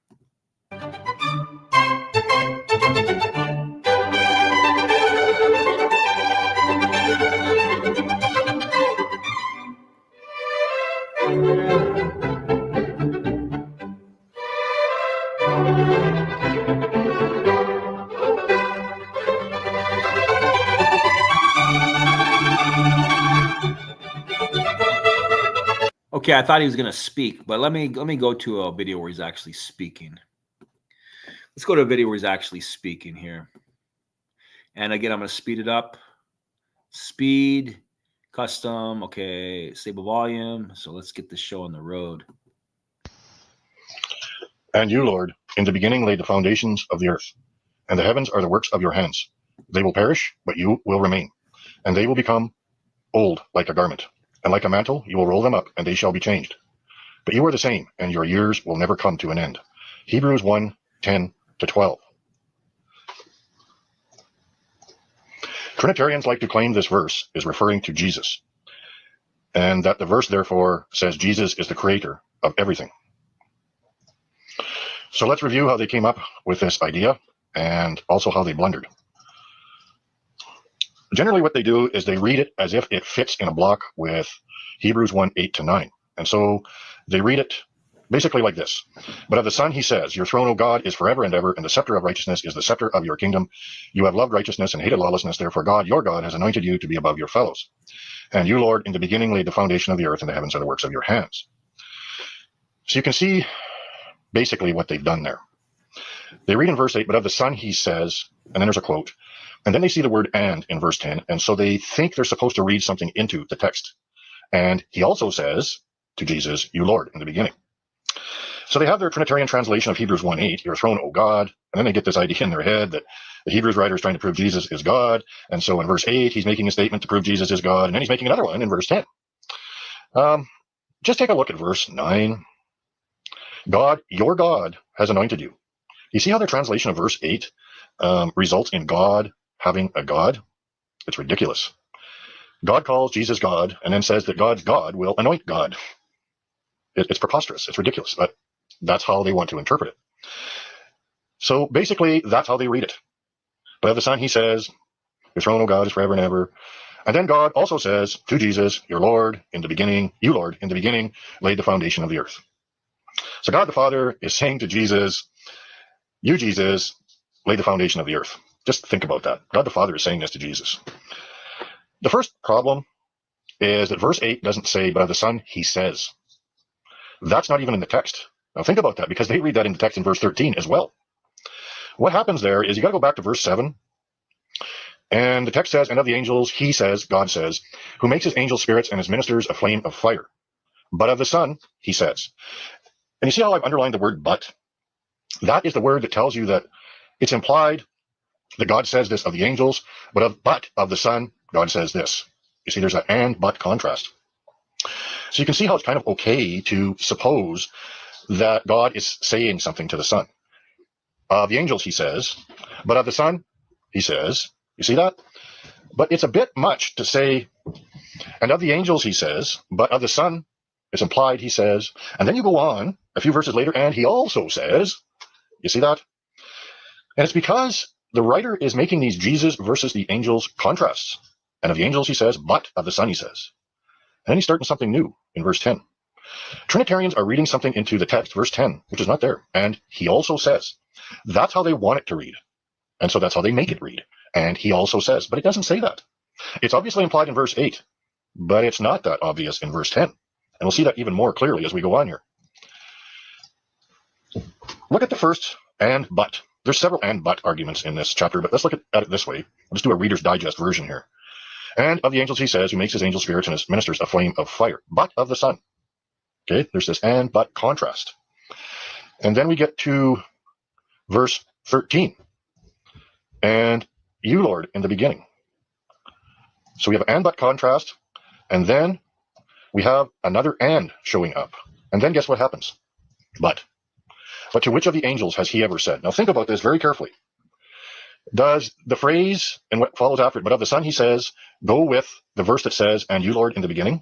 Okay, I thought he was going to speak, but let me go to a video where he's actually speaking. Let's go to a video where he's actually speaking here. And again, I'm going to speed it up. Speed, custom, okay, stable volume. So let's get this show on the road. And you, Lord, in the beginning laid the foundations of the earth, and the heavens are the works of your hands. They will perish, but you will remain, and they will become old like a garment, and like a mantle you will roll them up, and they shall be changed. But you are the same, and your years will never come to an end. Hebrews 1:10-12. Trinitarians like to claim this verse is referring to Jesus, and that the verse therefore says Jesus is the creator of everything. So let's review how they came up with this idea and also how they blundered. Generally what they do is they read it as if it fits in a block with Hebrews 1:8-9. And so they read it basically like this. But of the Son he says, your throne, O God, is forever and ever, and the scepter of righteousness is the scepter of your kingdom. You have loved righteousness and hated lawlessness. Therefore God, your God, has anointed you to be above your fellows. And you, Lord, in the beginning laid the foundation of the earth, and the heavens are the works of your hands. So you can see basically what they've done there. They read in verse 8, but of the Son he says, and then there's a quote, and then they see the word and in verse 10, and so they think they're supposed to read something into the text. And he also says to Jesus, you Lord, in the beginning. So they have their Trinitarian translation of Hebrews 1:8, your throne, O God, and then they get this idea in their head that the Hebrews writer is trying to prove Jesus is God, and so in verse 8 he's making a statement to prove Jesus is God, and then he's making another one in verse 10. Just take a look at verse 9. God, your God, has anointed you. You see how their translation of verse 8 results in God having a God? It's ridiculous. God calls Jesus God and then says that God's God will anoint God. It's preposterous. It's ridiculous, but that's how they want to interpret it. So basically, that's how they read it. But of the Son, he says, your throne, O God, is forever and ever. And then God also says to Jesus, your Lord, in the beginning, you Lord, in the beginning, laid the foundation of the earth. So God the Father is saying to Jesus, you, Jesus, laid the foundation of the earth. Just think about that. God the Father is saying this to Jesus. The first problem is that verse 8 doesn't say, but of the Son, he says. That's not even in the text. Now think about that, because they read that in the text in verse 13 as well. What happens there is you got to go back to verse 7. And the text says, and of the angels, he says, God says, who makes his angel spirits and his ministers a flame of fire. But of the Son, he says. And you see how I've underlined the word but? That is the word that tells you that it's implied that God says this of the angels, but of the Son, God says this. You see, there's an and but contrast. So you can see how it's kind of okay to suppose that God is saying something to the Son. Of the angels, he says, but of the Son, he says. You see that? But it's a bit much to say, and of the angels, he says, but of the Son, it's implied, he says. And then you go on a few verses later, and he also says. You see that? And it's because the writer is making these Jesus versus the angels contrasts. And of the angels, he says, but of the Son, he says. And then he's starting something new in verse 10. Trinitarians are reading something into the text, verse 10, which is not there. And he also says. That's how they want it to read. And so that's how they make it read. And he also says. But it doesn't say that. It's obviously implied in verse 8, but it's not that obvious in verse 10. And we'll see that even more clearly as we go on here. Look at the first and but. There's several and but arguments in this chapter, but let's look at it this way. Let's do a Reader's Digest version here. And of the angels, he says, who makes his angel spirits and his ministers a flame of fire. But of the Son. Okay, there's this and but contrast. And then we get to verse 13. And you, Lord, in the beginning. So we have and but contrast, and then we have another and showing up. And then guess what happens? But to which of the angels has he ever said? Now think about this very carefully. Does the phrase and what follows after it, but of the Son, he says, go with the verse that says, and you, Lord, in the beginning?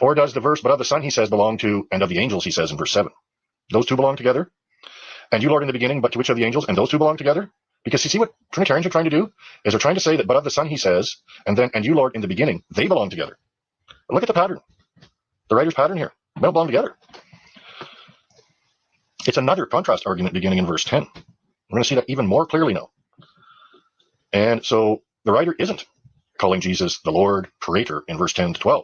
Or does the verse, but of the Son, he says, belong to, and of the angels, he says in verse 7? Those two belong together? And you, Lord, in the beginning, but to which of the angels? And those two belong together? Because you see what Trinitarians are trying to do? Is they're trying to say that, but of the Son, he says, and then, and you, Lord, in the beginning, they belong together. But look at the pattern. The writer's pattern here. They don't belong together. It's another contrast argument beginning in verse 10. We're going to see that even more clearly now. And so the writer isn't calling Jesus the Lord creator in verse 10-12.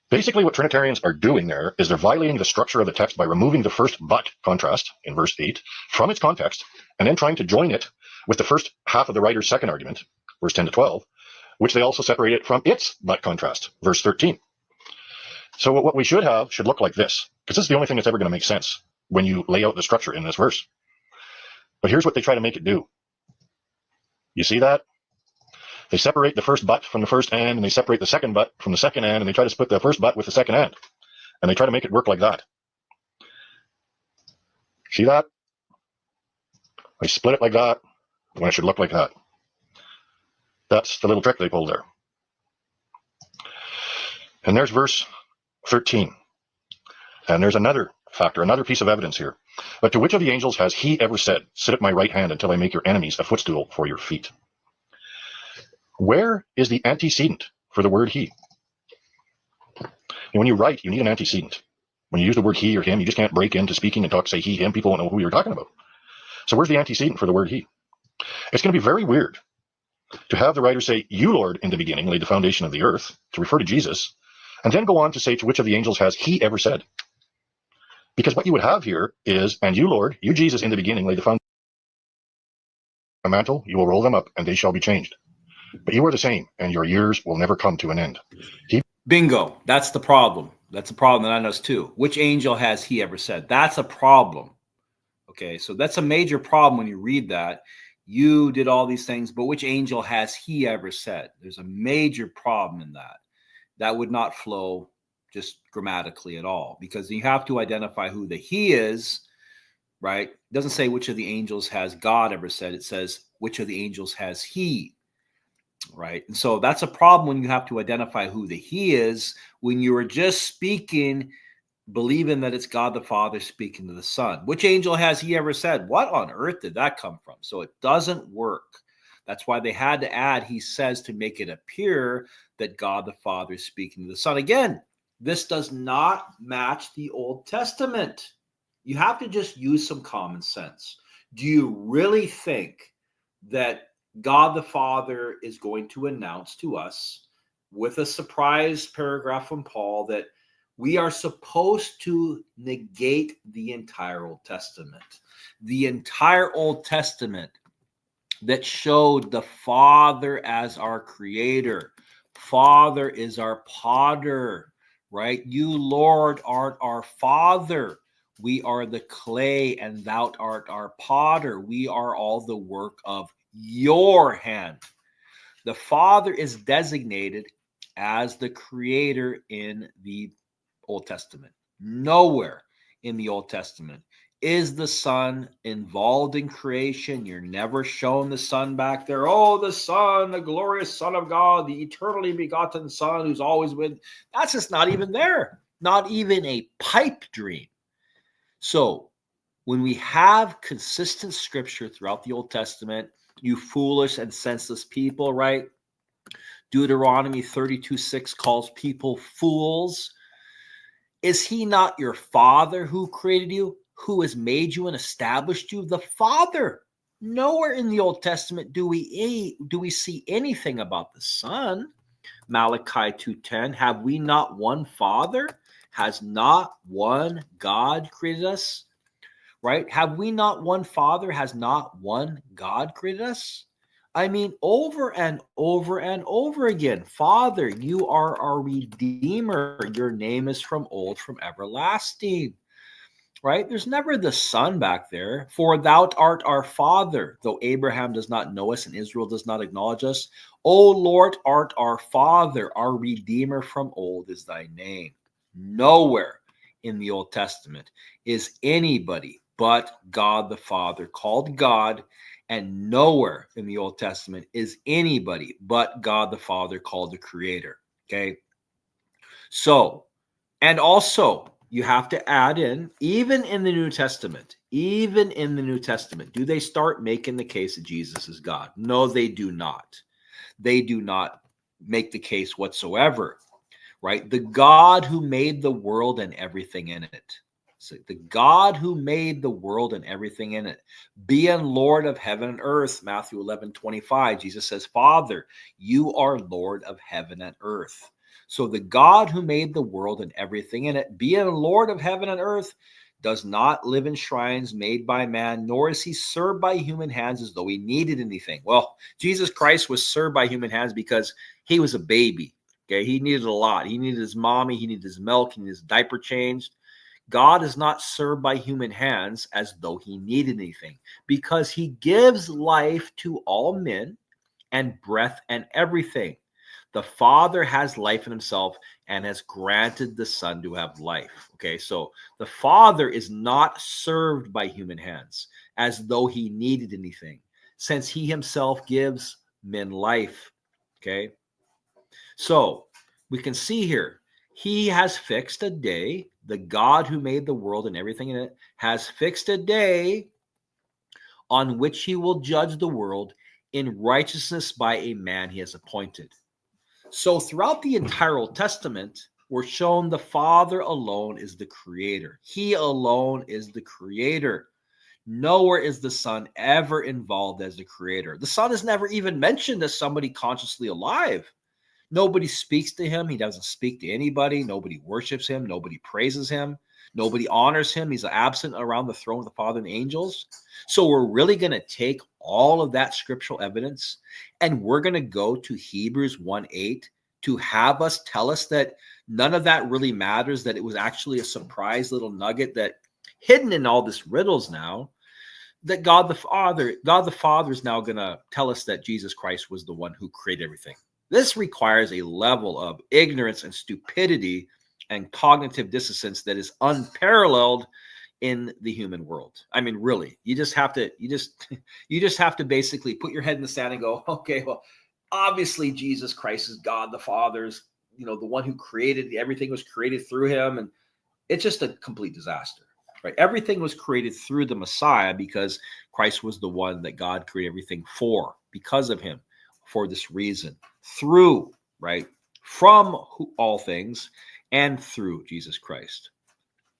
Basically, what Trinitarians are doing there is they're violating the structure of the text by removing the first but contrast in verse 8 from its context, and then trying to join it with the first half of the writer's second argument, verse 10-12, which they also separated from its but contrast, verse 13. So what we should look like this, because this is the only thing that's ever going to make sense when you lay out the structure in this verse. But here's what they try to make it do. You see that? They separate the first but from the first and they separate the second but from the second and they try to split the first but with the second and they try to make it work like that. See that? I split it like that when it should look like that. That's the little trick they pulled there. And there's verse 13. And there's another factor, another piece of evidence here. But to which of the angels has he ever said, sit at my right hand until I make your enemies a footstool for your feet? Where is the antecedent for the word he? And when you write, you need an antecedent. When you use the word he or him, you just can't break into speaking and talk, say he, him. People won't know who you're talking about. So where's the antecedent for the word he? It's going to be very weird to have the writer say, you, Lord, in the beginning laid the foundation of the earth, to refer to Jesus, and then go on to say, to which of the angels has he ever said? Because what you would have here is, and you, Lord, you, Jesus, in the beginning laid the foundation of a mantle, you will roll them up, and they shall be changed. But you are the same, and your years will never come to an end. Bingo. That's the problem. That's a problem that I know too. Which angel has he ever said? That's a problem. Okay, so that's a major problem when you read that. You did all these things, but which angel has he ever said? There's a major problem in that. That would not flow just grammatically at all, because you have to identify who the he is, right? It doesn't say which of the angels has God ever said. It says which of the angels has he, right? And so that's a problem when you have to identify who the he is, when you are just speaking, believing that it's God the Father speaking to the Son. Which angel has he ever said? What on earth did that come from? So it doesn't work. That's why they had to add he says to make it appear that God the Father is speaking to the Son. Again, this does not match the Old Testament. You have to just use some common sense. Do you really think that God the Father is going to announce to us with a surprise paragraph from Paul that we are supposed to negate the entire Old Testament? The entire Old Testament that showed the Father as our creator. Father is our potter, right? You, Lord, art our Father. We are the clay and thou art our potter. We are all the work of your hand. The Father is designated as the creator in the Old Testament. Nowhere in the Old Testament is the Son involved in creation. You're never shown the Son back there. Oh, the Son, the glorious Son of God, the eternally begotten Son who's always been. That's just not even there. Not even a pipe dream. So when we have consistent scripture throughout the Old Testament, you foolish and senseless people, right? Deuteronomy 32:6 calls people fools. Is he not your Father who created you, who has made you and established you? The Father. Nowhere in the Old Testament do we see anything about the Son. Malachi 2:10, have we not one Father? Has not one God created us? Right? Have we not one Father? Has not one God created us? I mean, over and over and over again. Father, you are our Redeemer. Your name is from old, from everlasting. Right? There's never the Son back there. For thou art our Father, though Abraham does not know us and Israel does not acknowledge us. O Lord, art our Father, our Redeemer from old is thy name. Nowhere in the Old Testament is anybody but God the Father called God, and nowhere in the Old Testament is anybody but God the Father called the Creator. Okay? So, and also, you have to add in, even in the New Testament, do they start making the case that Jesus is God? No, they do not. They do not make the case whatsoever, right? The God who made the world and everything in it. So the God who made the world and everything in it, being Lord of heaven and earth, Matthew 11:25, Jesus says, Father, you are Lord of heaven and earth. So the God who made the world and everything in it, being Lord of heaven and earth, does not live in shrines made by man, nor is he served by human hands as though he needed anything. Well, Jesus Christ was served by human hands because he was a baby. Okay, he needed a lot. He needed his mommy, he needed his milk, he needed his diaper changed. God is not served by human hands as though he needed anything, because he gives life to all men and breath and everything. The Father has life in himself and has granted the Son to have life. Okay, so the Father is not served by human hands as though he needed anything, since he himself gives men life. Okay, so we can see here, he has fixed a day. The God who made the world and everything in it has fixed a day on which he will judge the world in righteousness by a man he has appointed. So throughout the entire Old Testament, we're shown the Father alone is the creator. He alone is the creator. Nowhere is the Son ever involved as the creator. The Son is never even mentioned as somebody consciously alive. Nobody speaks to him. He doesn't speak to anybody. Nobody worships him. Nobody praises him. Nobody honors him. He's absent around the throne of the Father and angels. So we're really going to take all of that scriptural evidence and we're going to go to Hebrews 1:8 to have us tell us that none of that really matters, that it was actually a surprise little nugget that hidden in all this riddles now, that God the Father is now going to tell us that Jesus Christ was the one who created everything. This requires a level of ignorance and stupidity and cognitive dissonance that is unparalleled in the human world. I mean, really, you just have to basically put your head in the sand and go, okay, well, obviously Jesus Christ is God the Father's, the one who created everything, was created through him, and it's just a complete disaster, right? Everything was created through the Messiah because Christ was the one that God created everything for, because of him, for this reason, through, right, from all things and through Jesus Christ.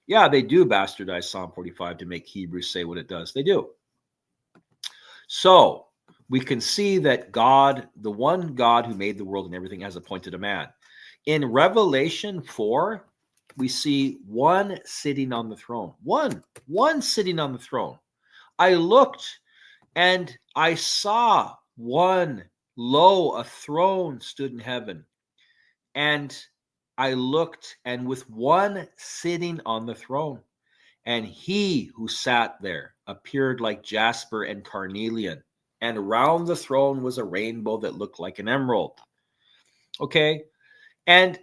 Yeah, they do bastardize Psalm 45 to make Hebrews say what it does. They do. So we can see that God, the one God who made the world and everything, has appointed a man. In Revelation 4, we see one sitting on the throne. One sitting on the throne. I looked and I saw one, lo, a throne stood in heaven. And I looked, and with one sitting on the throne, and he who sat there appeared like jasper and carnelian, and around the throne was a rainbow that looked like an emerald. Okay, and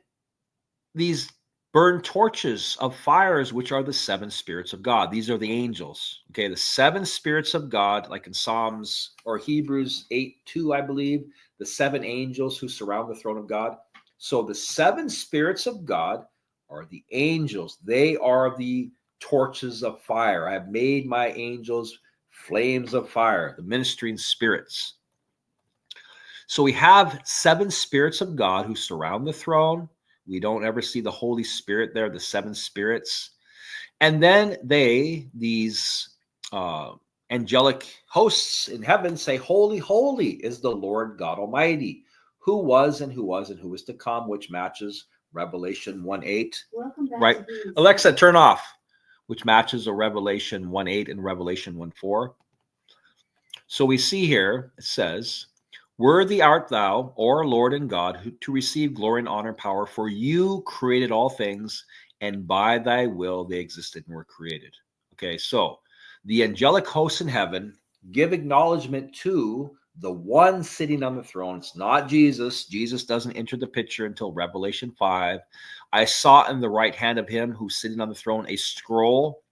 these burn torches of fires, which are the seven spirits of God. These are the angels. Okay, the seven spirits of God, like in Psalms or Hebrews 8:2, I believe, the seven angels who surround the throne of God. So the seven spirits of God are the angels. They are the torches of fire. I have made my angels flames of fire, the ministering spirits. So we have seven spirits of God who surround the throne. We don't ever see the Holy Spirit there, the seven spirits. And then these angelic hosts in heaven say, holy, holy is the Lord God Almighty, who was and who is to come, which matches Revelation 1:8. Right. Alexa, turn off, which matches a Revelation 1:8 and Revelation 1:4. So we see here, it says, worthy art thou, O Lord and God, to receive glory and honor and power, for you created all things, and by thy will they existed and were created. Okay, so the angelic hosts in heaven give acknowledgement to the one sitting on the throne. It's not Jesus. Jesus doesn't enter the picture until Revelation 5. I saw in the right hand of him who's sitting on the throne a scroll,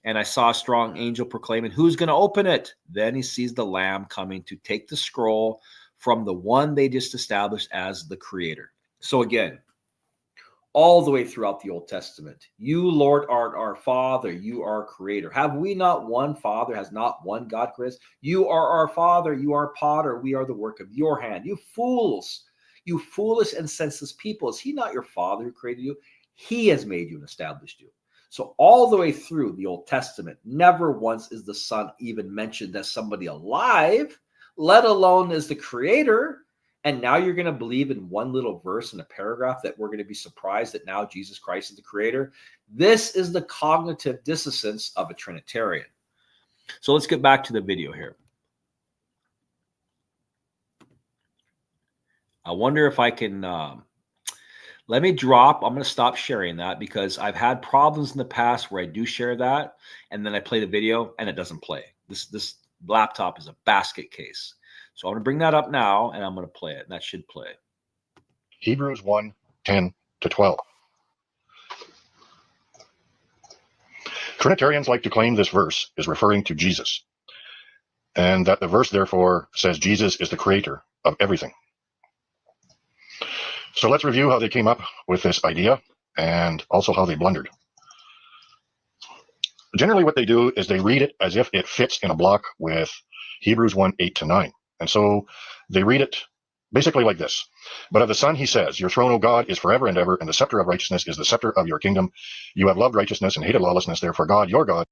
and I saw a strong angel proclaiming, who's going to open it? Then he sees the Lamb coming to take the scroll from the one they just established as the creator. So again, all the way throughout the Old Testament, you, Lord, art our Father. You are creator. Have we not one Father? Has not one God created us? You are our Father. You are potter. We are the work of your hand. You fools, you foolish and senseless people. Is he not your Father who created you? He has made you and established you. So all the way through the Old Testament, never once is the Son even mentioned as somebody alive, let alone as the creator. And now you're going to believe in one little verse in a paragraph that we're going to be surprised that now Jesus Christ is the creator. This is the cognitive dissonance of a Trinitarian. So let's get back to the video here. I wonder if I can, let me drop. I'm going to stop sharing that because I've had problems in the past where I do share that and then I play the video and it doesn't play. This laptop is a basket case. So I'm going to bring that up now, and I'm going to play it, and that should play. Hebrews 1:10-12. Trinitarians like to claim this verse is referring to Jesus, and that the verse therefore says Jesus is the creator of everything. So let's review how they came up with this idea and also how they blundered. Generally what they do is they read it as if it fits in a block with Hebrews 1:8-9. And so they read it basically like this. But of the Son he says, your throne, O God, is forever and ever, and the scepter of righteousness is the scepter of your kingdom. You have loved righteousness and hated lawlessness, therefore God, your God,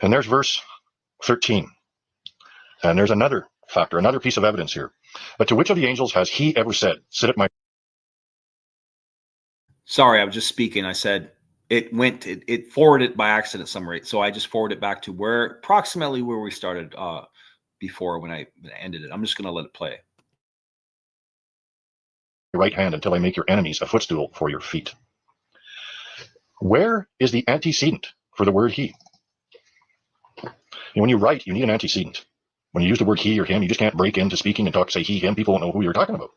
and there's verse 13. And there's another factor, another piece of evidence here. But to which of the angels has he ever said, sit at my... Sorry, I was just speaking. I said it forwarded it by accident somewhere. So I just forwarded it back to approximately where we started before when I ended it. I'm just going to let it play. right hand until I make your enemies a footstool for your feet. Where is the antecedent for the word he? And when you write, you need an antecedent. When you use the word he or him, you just can't break into speaking and say he, him. People won't know who you're talking about.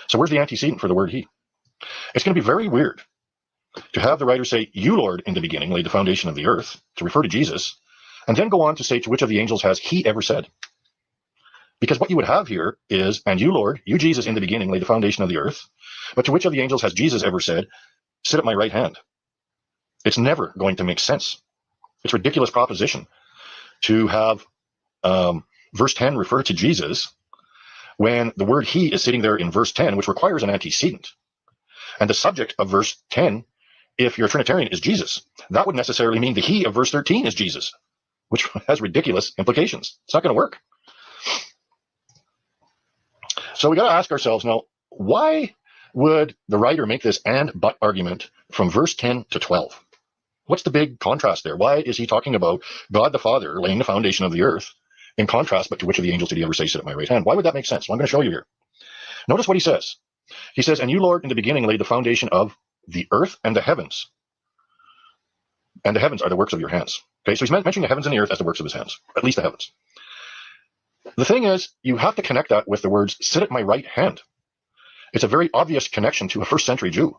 So where's the antecedent for the word he? It's going to be very weird to have the writer say, you, Lord, in the beginning laid the foundation of the earth, to refer to Jesus, and then go on to say, to which of the angels has he ever said? Because what you would have here is, and you, Lord, you, Jesus, in the beginning laid the foundation of the earth, but to which of the angels has Jesus ever said, sit at my right hand? It's never going to make sense. It's a ridiculous proposition to have verse 10 refer to Jesus when the word he is sitting there in verse 10, which requires an antecedent. And the subject of verse 10, if you're a Trinitarian, is Jesus. That would necessarily mean the he of verse 13 is Jesus, which has ridiculous implications. It's not going to work. So we got to ask ourselves now, why would the writer make this and but argument from verse 10 to 12? What's the big contrast there? Why is he talking about God the Father laying the foundation of the earth in contrast, but to which of the angels did he ever say, sit at my right hand? Why would that make sense? Well, I'm going to show you here. Notice what he says. He says, and you, Lord, in the beginning laid the foundation of the earth and the heavens. And the heavens are the works of your hands. Okay, so he's mentioning the heavens and the earth as the works of his hands, at least the heavens. The thing is, you have to connect that with the words, sit at my right hand. It's a very obvious connection to a first century Jew.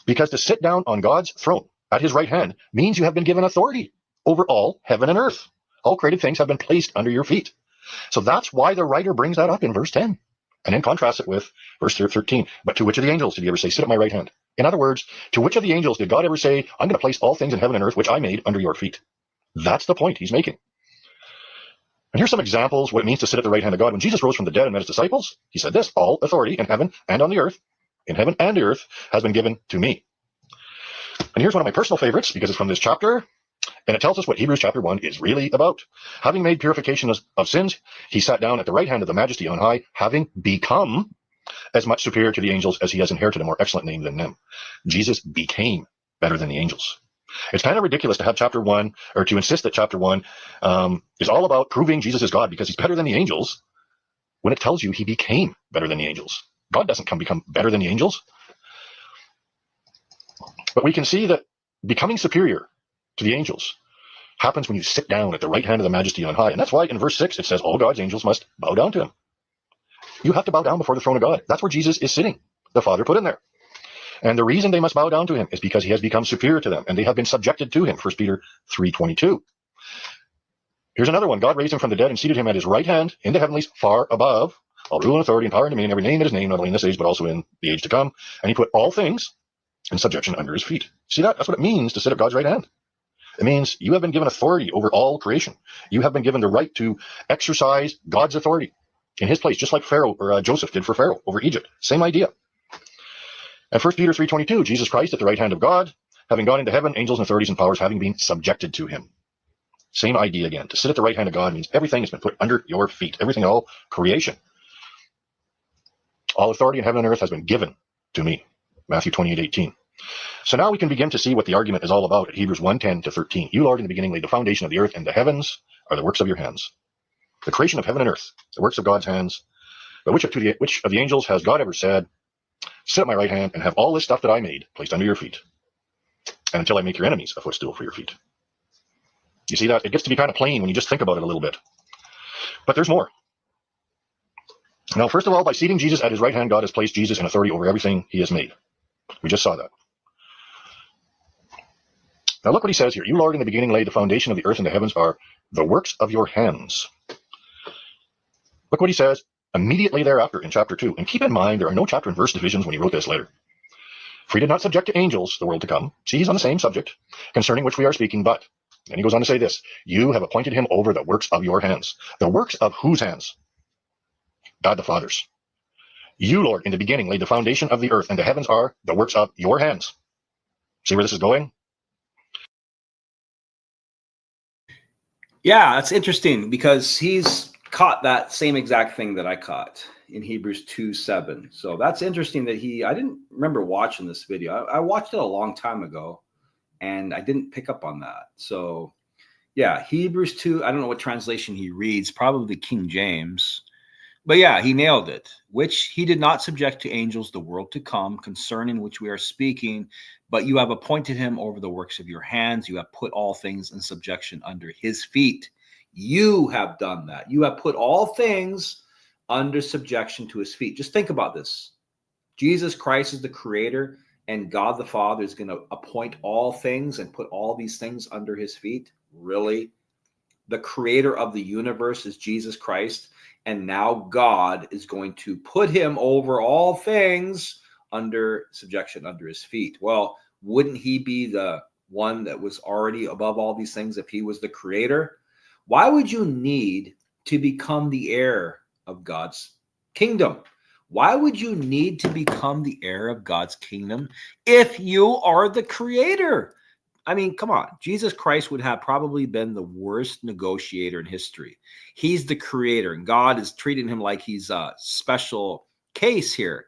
Because to sit down on God's throne at his right hand means you have been given authority over all heaven and earth. All created things have been placed under your feet. So that's why the writer brings that up in verse 10. And then contrasts it with verse 13. But to which of the angels did he ever say, sit at my right hand? In other words, to which of the angels did God ever say, I'm going to place all things in heaven and earth, which I made under your feet? That's the point he's making. And here's some examples what it means to sit at the right hand of God. When Jesus rose from the dead and met his disciples, he said this, all authority in heaven and on the earth, in heaven and earth, has been given to me. And here's one of my personal favorites because it's from this chapter. And it tells us what Hebrews chapter 1 is really about. Having made purification of sins, he sat down at the right hand of the majesty on high, having become as much superior to the angels as he has inherited a more excellent name than them. Jesus became better than the angels. It's kind of ridiculous to have chapter 1, or to insist that chapter 1 is all about proving Jesus is God because he's better than the angels, when it tells you he became better than the angels. God doesn't become better than the angels. But we can see that becoming superior to the angels happens when you sit down at the right hand of the majesty on high. And that's why in verse 6 it says all God's angels must bow down to him. You have to bow down before the throne of God. That's where Jesus is sitting. The Father put him there. And the reason they must bow down to him is because he has become superior to them and they have been subjected to him. 1 Peter 3:22. Here's another one. God raised him from the dead and seated him at his right hand in the heavenlies far above all rule and authority and power and dominion, every name that is named, not only in this age but also in the age to come. And he put all things in subjection under his feet. See that? That's what it means to sit at God's right hand. It means you have been given authority over all creation. You have been given the right to exercise God's authority in his place, just like Pharaoh or Joseph did for Pharaoh over Egypt. Same idea. And 1 Peter 3:22, Jesus Christ at the right hand of God, having gone into heaven, angels and authorities and powers having been subjected to him. Same idea again. To sit at the right hand of God means everything has been put under your feet. Everything, all creation. All authority in heaven and earth has been given to me. Matthew 28:18. So now we can begin to see what the argument is all about at Hebrews 1:10 to 13. You, Lord, in the beginning laid the foundation of the earth, and the heavens are the works of your hands. The creation of heaven and earth, the works of God's hands. But which of the angels has God ever said, sit at my right hand and have all this stuff that I made placed under your feet, and until I make your enemies a footstool for your feet? You see that? It gets to be kind of plain when you just think about it a little bit. But there's more. Now, first of all, by seating Jesus at his right hand, God has placed Jesus in authority over everything he has made. We just saw that. Now look what he says here. You, Lord, in the beginning laid the foundation of the earth, and the heavens are the works of your hands. Look what he says immediately thereafter in chapter 2. And keep in mind, there are no chapter and verse divisions when he wrote this letter. For he did not subject to angels the world to come. See, he's on the same subject concerning which we are speaking, but, and he goes on to say this, you have appointed him over the works of your hands. The works of whose hands? God the Father's. You, Lord, in the beginning laid the foundation of the earth, and the heavens are the works of your hands. See where this is going? Yeah, that's interesting because he's caught that same exact thing that I caught in Hebrews 2:7. So that's interesting that I didn't remember watching this video. I watched it a long time ago and I didn't pick up on that. So yeah, Hebrews 2, I don't know what translation he reads, probably King James. But yeah, he nailed it, which he did not subject to angels the world to come, concerning which we are speaking, but you have appointed him over the works of your hands. You have put all things in subjection under his feet. You have done that. You have put all things under subjection to his feet. Just think about this. Jesus Christ is the creator, and God the Father is going to appoint all things and put all these things under his feet. Really? The creator of the universe is Jesus Christ, and now God is going to put him over all things under subjection under his feet. Well, wouldn't he be the one that was already above all these things if he was the creator? Why would you need to become the heir of God's kingdom? Why would you need to become the heir of God's kingdom if you are the creator? I mean, come on. Jesus Christ would have probably been the worst negotiator in history. He's the creator, and God is treating him like he's a special case here.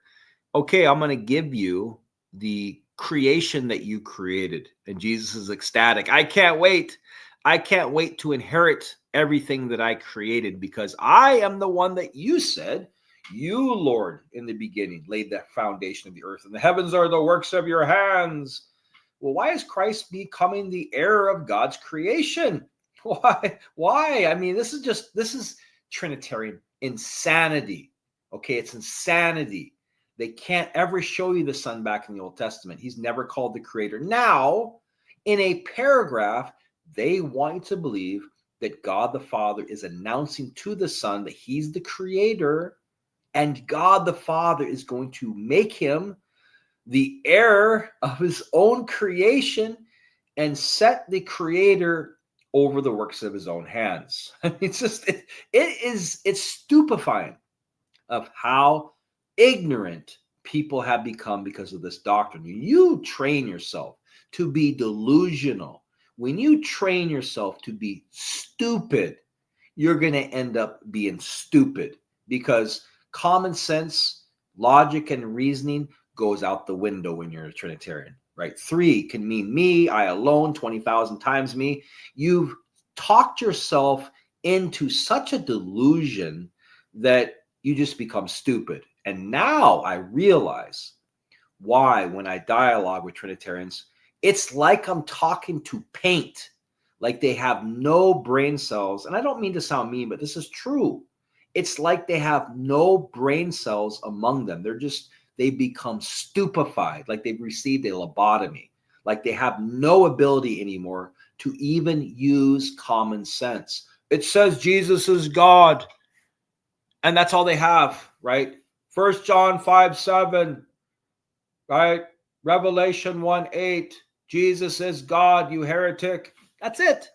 Okay, I'm going to give you the creation that you created. And Jesus is ecstatic. I can't wait. I can't wait to inherit everything that I created because I am the one that you said, you, Lord, in the beginning laid the foundation of the earth, and the heavens are the works of your hands. Well, why is Christ becoming the heir of God's creation? Why? I mean, this is Trinitarian insanity. Okay, it's insanity. They can't ever show you the Son back in the Old Testament. He's never called the creator. Now, in a paragraph, they want you to believe that God the Father is announcing to the Son that he's the creator, and God the Father is going to make him the heir of his own creation and set the creator over the works of his own hands. It's stupefying of how ignorant people have become because of this doctrine. You train yourself to be delusional. When you train yourself to be stupid, you're going to end up being stupid because common sense, logic, and reasoning goes out the window when you're a Trinitarian, right? 3 can mean me, I alone, 20,000 times me. You've talked yourself into such a delusion that you just become stupid. And now I realize why, when I dialogue with Trinitarians, it's like I'm talking to paint, like they have no brain cells. And I don't mean to sound mean, but this is true. It's like they have no brain cells among them. They become stupefied, like they've received a lobotomy, like they have no ability anymore to even use common sense. It says Jesus is God, and that's all they have, right? 1 John 5:7, right? Revelation 1:8, Jesus is God, you heretic. That's it.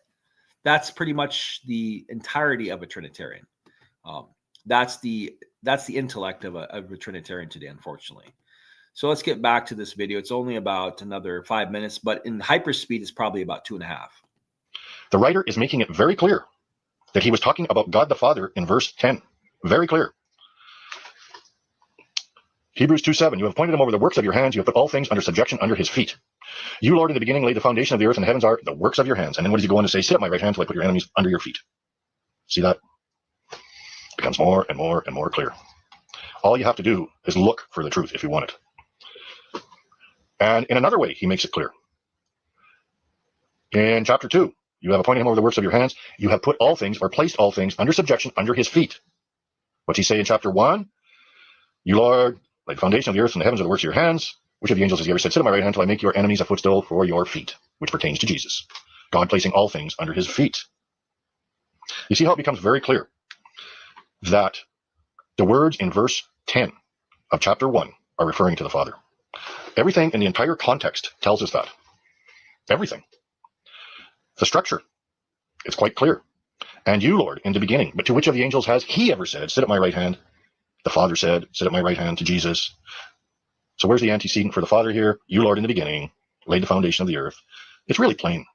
That's pretty much the entirety of a Trinitarian. That's the intellect of a Trinitarian today, unfortunately. So let's get back to this video. It's only about another 5 minutes, but in hyperspeed, it's probably about 2.5. The writer is making it very clear that he was talking about God the Father in verse 10. Very clear. Hebrews 2:7, you have appointed him over the works of your hands. You have put all things under subjection under his feet. You, Lord, in the beginning laid the foundation of the earth, and the heavens are the works of your hands. And then what does he go on to say? Sit at my right hand till I put your enemies under your feet. See that? It becomes more and more and more clear. All you have to do is look for the truth if you want it. And in another way, he makes it clear. In chapter 2, you have appointed him over the works of your hands. You have put all things, or placed all things, under subjection under his feet. What's he say in chapter 1? You, Lord, laid the foundation of the earth, and the heavens are the works of your hands. Which of the angels has he ever said, sit at my right hand till I make your enemies a footstool for your feet? Which pertains to Jesus. God placing all things under his feet. You see how it becomes very clear that the words in verse 10 of chapter 1 are referring to the Father. Everything in the entire context tells us that. Everything. The structure, it's quite clear. And you, Lord, in the beginning, but to which of the angels has he ever said, sit at my right hand? The Father said, sit at my right hand to Jesus. So where's the antecedent for the Father here? You, Lord, in the beginning, laid the foundation of the earth. It's really plain.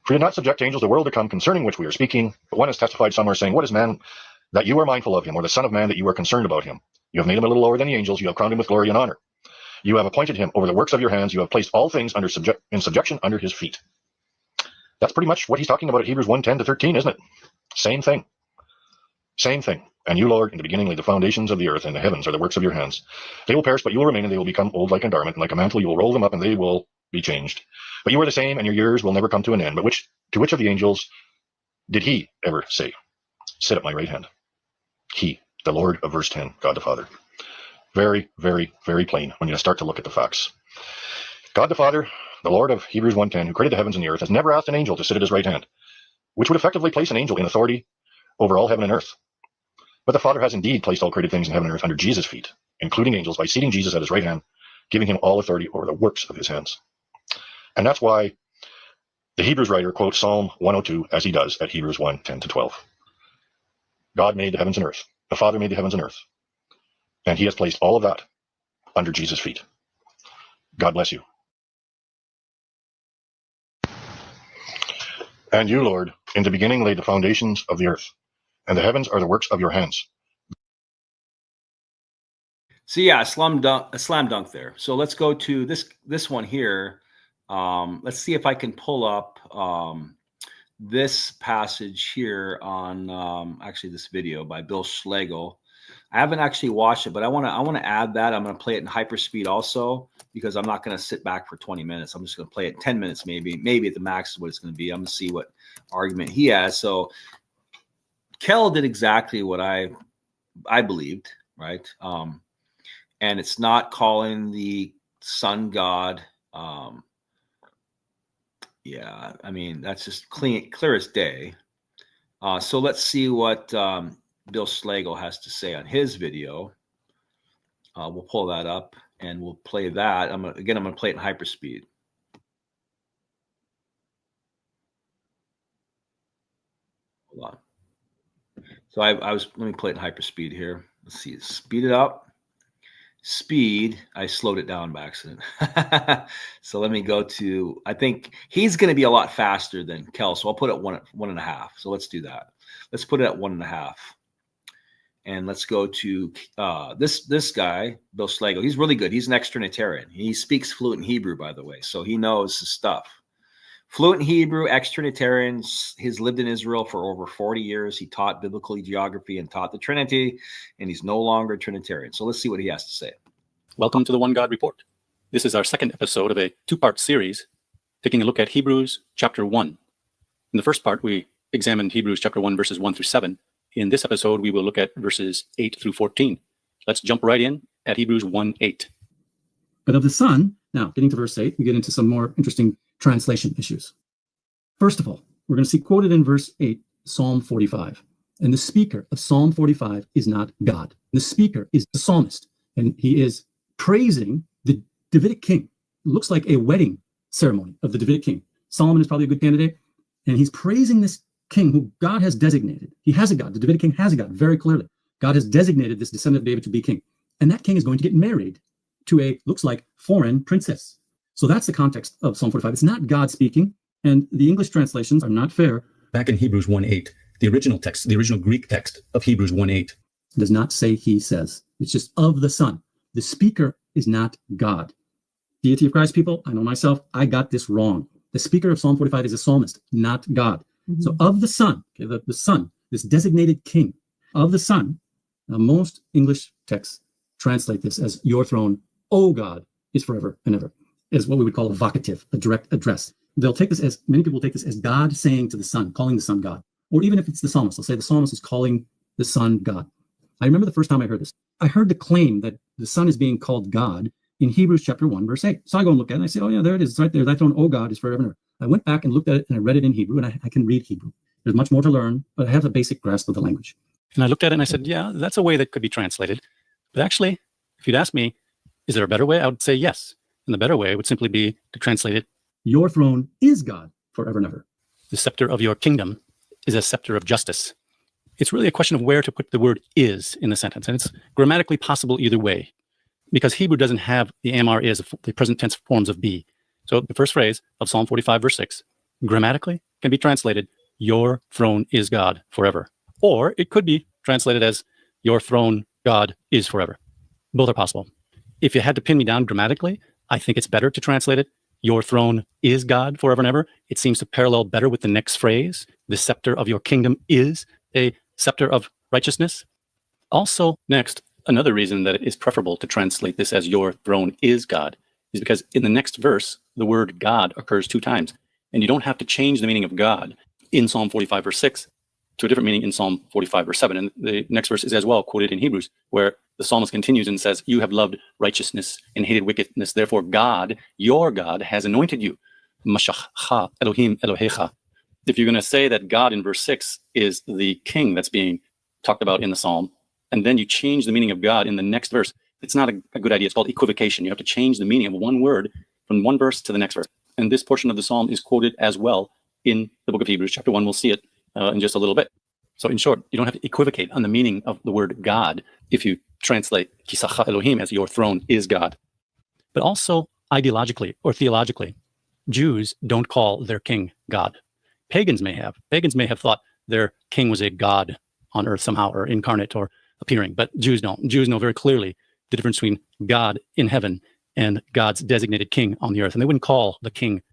For you did not subject to angels the world to come, concerning which we are speaking, but one has testified somewhere, saying, what is man that you are mindful of him, or the Son of Man that you are concerned about him? You have made him a little lower than the angels. You have crowned him with glory and honor. You have appointed him over the works of your hands. You have placed all things in subjection under his feet. That's pretty much what he's talking about at Hebrews 1:10 to 13, isn't it? Same thing. Same thing. And you, Lord, in the beginning laid the foundations of the earth, and the heavens are the works of your hands. They will perish, but you will remain, and they will become old like a garment, and like a mantle you will roll them up, and they will be changed. But you are the same, and your years will never come to an end. But to which of the angels did he ever say, sit at my right hand? He, the Lord of verse 10, God the Father. Very, very, very plain when you start to look at the facts. God the Father, the Lord of Hebrews 1:10, who created the heavens and the earth, has never asked an angel to sit at his right hand, which would effectively place an angel in authority over all heaven and earth. But the Father has indeed placed all created things in heaven and earth under Jesus' feet, including angels, by seating Jesus at his right hand, giving him all authority over the works of his hands. And that's why the Hebrews writer quotes Psalm 102 as he does at Hebrews 1:10 to 12. God made the heavens and earth. The Father made the heavens and earth. And he has placed all of that under Jesus' feet. God bless you. And you, Lord, in the beginning laid the foundations of the earth, and the heavens are the works of your hands. So yeah, a slam dunk there. So let's go to this one here. Let's see if I can pull up this passage here on actually this video by Bill Schlegel. I haven't actually watched it, but I want to add that. I'm going to play it in hyperspeed also, because I'm not going to sit back for 20 minutes. I'm just going to play it 10 minutes, maybe at the max is what it's going to be. I'm going to see what argument he has. So Kell did exactly what I believed, right? And it's not calling the Son God. Yeah, I mean, that's just clear as day. So let's see what Bill Schlegel has to say on his video. We'll pull that up and we'll play that. I'm going to play it in hyperspeed. Hold on. So let me play it in hyperspeed here. Let's see, speed it up. Speed, I slowed it down by accident. So let me go to, I think he's going to be a lot faster than Kell. So I'll put it 1.5. So let's do that. Let's put it at 1.5. And let's go to this guy, Bill Schlegel. He's really good. He's an ex-Trinitarian. He speaks fluent Hebrew, by the way. So he knows his stuff. Fluent Hebrew, ex-Trinitarian. He's lived in Israel for over 40 years. He taught biblical geography and taught the Trinity, and he's no longer a Trinitarian. So let's see what he has to say. Welcome to the One God Report. This is our second episode of a two-part series, taking a look at Hebrews chapter 1. In the first part, we examined Hebrews chapter 1, verses 1 through 7. In this episode, we will look at verses 8 through 14. Let's jump right in at Hebrews 1:8. But of the Son, now getting to verse 8, we get into some more interesting translation issues. First of all, we're going to see quoted in verse 8, Psalm 45. And the speaker of Psalm 45 is not God. The speaker is the psalmist, and he is praising the Davidic king. It looks like a wedding ceremony of the Davidic king. Solomon is probably a good candidate, and he's praising this king who God has designated. He has a God. The Davidic king has a God very clearly. God has designated this descendant of David to be king. And that king is going to get married to a, looks like, foreign princess. So that's the context of Psalm 45. It's not God speaking, and the English translations are not fair. Back in Hebrews 1:8, the original text, the original Greek text of Hebrews 1:8 does not say he says. It's just of the Son. The speaker is not God. Deity of Christ, people, I know myself, I got this wrong. The speaker of Psalm 45 is a psalmist, not God. So of the Son, okay, the Son, this designated king of the Son, most English texts translate this as your throne, O God, is forever and ever, is what we would call a vocative, a direct address. They'll take this as, many people take this as God saying to the Son, calling the Son God. Or even if it's the psalmist, they'll say the psalmist is calling the Son God. I remember the first time I heard this. I heard the claim that the Son is being called God in Hebrews chapter 1, verse 8. So I go and look at it and I say, oh yeah, there it is. It's right there. Thy throne, O God, is forever and ever. I went back and looked at it and I read it in Hebrew, and I can read Hebrew. There's much more to learn, but I have a basic grasp of the language. And I looked at it and I said, yeah, that's a way that could be translated. But actually, if you'd ask me, is there a better way? I would say yes. And the better way would simply be to translate it, Your throne is God forever and ever. the scepter of your kingdom is a scepter of justice. It's really a question of where to put the word is in the sentence. And it's grammatically possible either way, because Hebrew doesn't have the amr is, the present tense forms of be. So the first phrase of Psalm 45, verse 6, grammatically can be translated, your throne is God forever. Or it could be translated as, your throne, God, is forever. Both are possible. If you had to pin me down grammatically, I think it's better to translate it, your throne is God forever and ever. It seems to parallel better with the next phrase, the scepter of your kingdom is a scepter of righteousness. Also, next, another reason that it is preferable to translate this as your throne is God is because in the next verse, the word God occurs 2 times. And you don't have to change the meaning of God in Psalm 45, verse 6 to a different meaning in Psalm 45, verse 7. And the next verse is as well quoted in Hebrews, where the psalmist continues and says, you have loved righteousness and hated wickedness. Therefore, God, your God, has anointed you. Mashachcha Elohim Elohecha. If you're going to say that God in verse 6 is the king that's being talked about in the psalm, and then you change the meaning of God in the next verse, it's not a good idea. It's called equivocation. You have to change the meaning of one word from one verse to the next verse. And this portion of the psalm is quoted as well in the book of Hebrews, chapter 1. We'll see it in just a little bit. So in short, you don't have to equivocate on the meaning of the word God if you translate Kisachah Elohim as your throne is God. But also ideologically or theologically, Jews don't call their king God. Pagans may have. Pagans may have thought their king was a god on earth somehow, or incarnate or appearing, but Jews don't. Jews know very clearly the difference between God in heaven and God's designated king on the earth. And they wouldn't call the king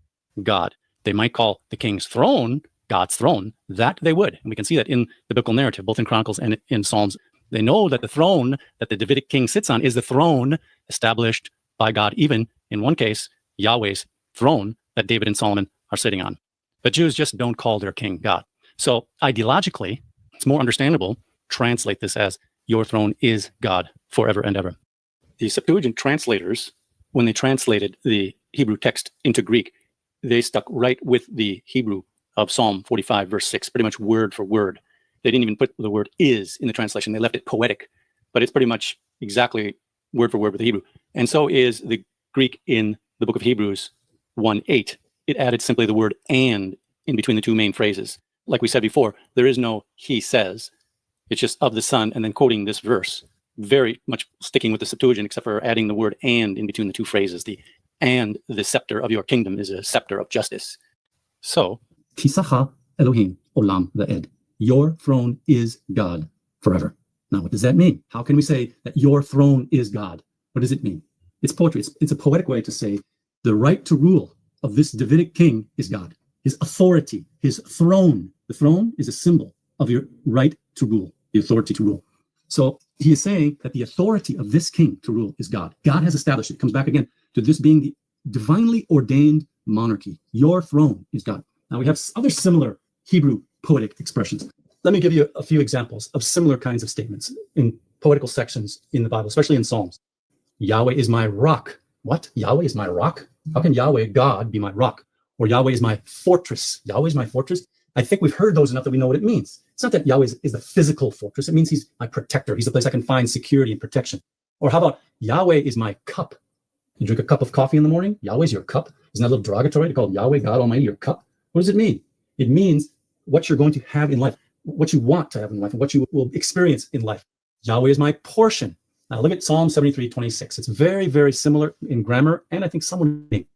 God. They might call the king's throne God's throne. That they would. And we can see that in the biblical narrative, both in Chronicles and in Psalms. They know that the throne that the Davidic king sits on is the throne established by God, even in one case, Yahweh's throne that David and Solomon are sitting on. But Jews just don't call their king God. So ideologically, it's more understandable, translate this as your throne is God forever and ever. The Septuagint translators, when they translated the Hebrew text into Greek, they stuck right with the Hebrew of Psalm 45, verse 6, pretty much word for word. They didn't even put the word is in the translation. They left it poetic, but it's pretty much exactly word for word with the Hebrew. And so is the Greek in the book of Hebrews 1:8. It added simply the word and in between the 2 main phrases. Like we said before, there is no he says. It's just of the Son, and then quoting this verse, very much sticking with the Septuagint, except for adding the word and in between the 2 phrases. And the scepter of your kingdom is a scepter of justice. So, Kisachah Elohim Olam Va'ed. Your throne is God forever. Now, what does that mean? How can we say that your throne is God? What does it mean? It's poetry. It's a poetic way to say the right to rule of this Davidic king is God. His authority, his throne. The throne is a symbol of your right to rule, the authority to rule. So he is saying that the authority of this king to rule is God. God has established it. It comes back again to this being the divinely ordained monarchy. Your throne is God. Now we have other similar Hebrew poetic expressions. Let me give you a few examples of similar kinds of statements in poetical sections in the Bible, especially in Psalms. Yahweh is my rock. What? Yahweh is my rock? How can Yahweh, God, be my rock? Or Yahweh is my fortress. Yahweh is my fortress. I think we've heard those enough that we know what it means. It's not that Yahweh is the physical fortress. It means he's my protector. He's the place I can find security and protection. Or how about Yahweh is my cup? You drink a cup of coffee in the morning? Yahweh's your cup. Isn't that a little derogatory to call Yahweh, God Almighty, your cup? What does it mean? It means what you're going to have in life, what you want to have in life, and what you will experience in life. Yahweh is my portion. Now look at Psalm 73:26. It's very, very similar in grammar, and I think somewhat unique.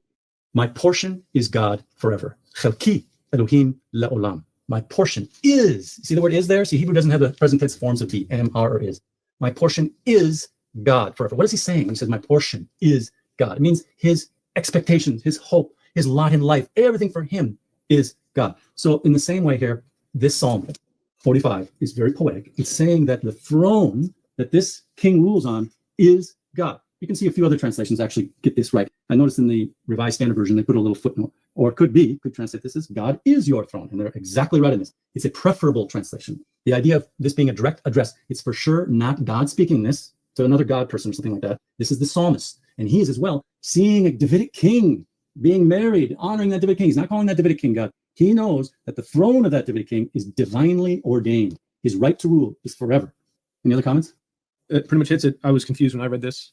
My portion is God forever. Chelki Elohim le'olam. My portion is. See the word is there? See, Hebrew doesn't have the present tense forms of be, am, are, or is. My portion is God forever. What is he saying when he says, my portion is God? It means his expectations, his hope, his lot in life, everything for him is God. So in the same way here, this Psalm 45 is very poetic. It's saying that the throne that this king rules on is God. You can see a few other translations actually get this right. I noticed in the Revised Standard Version, they put a little footnote, or it could translate this as God is your throne. And they're exactly right in this. It's a preferable translation. The idea of this being a direct address, it's for sure not God speaking this to another God person or something like that. This is the psalmist. And he is as well seeing a Davidic king being married, honoring that Davidic king. He's not calling that Davidic king God. He knows that the throne of that Davidic king is divinely ordained. His right to rule is forever. Any other comments? It pretty much hits it. I was confused when I read this.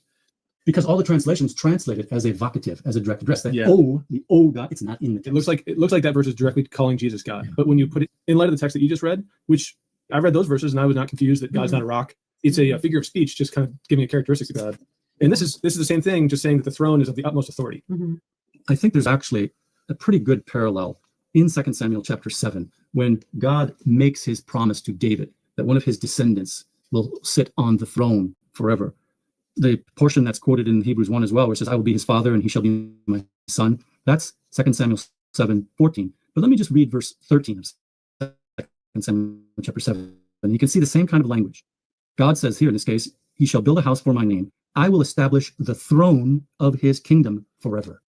Because all the translations translate it as a vocative, as a direct address. That Yeah. the O God, it's not in the text. It looks like that verse is directly calling Jesus God. But when you put it in light of the text that you just read, which I read those verses and I was not confused that God's not a rock. It's a figure of speech, just kind of giving a characteristics of God. And this is the same thing, just saying that the throne is of the utmost authority. Mm-hmm. I think there's actually a pretty good parallel in 2 Samuel chapter 7 when God makes his promise to David that one of his descendants will sit on the throne forever. The portion that's quoted in Hebrews 1 as well, where it says, I will be his father and he shall be my son. That's 2 Samuel 7:14. But let me just read verse 13 of 2 Samuel chapter 7. And you can see the same kind of language. God says here in this case, he shall build a house for my name. I will establish the throne of his kingdom forever.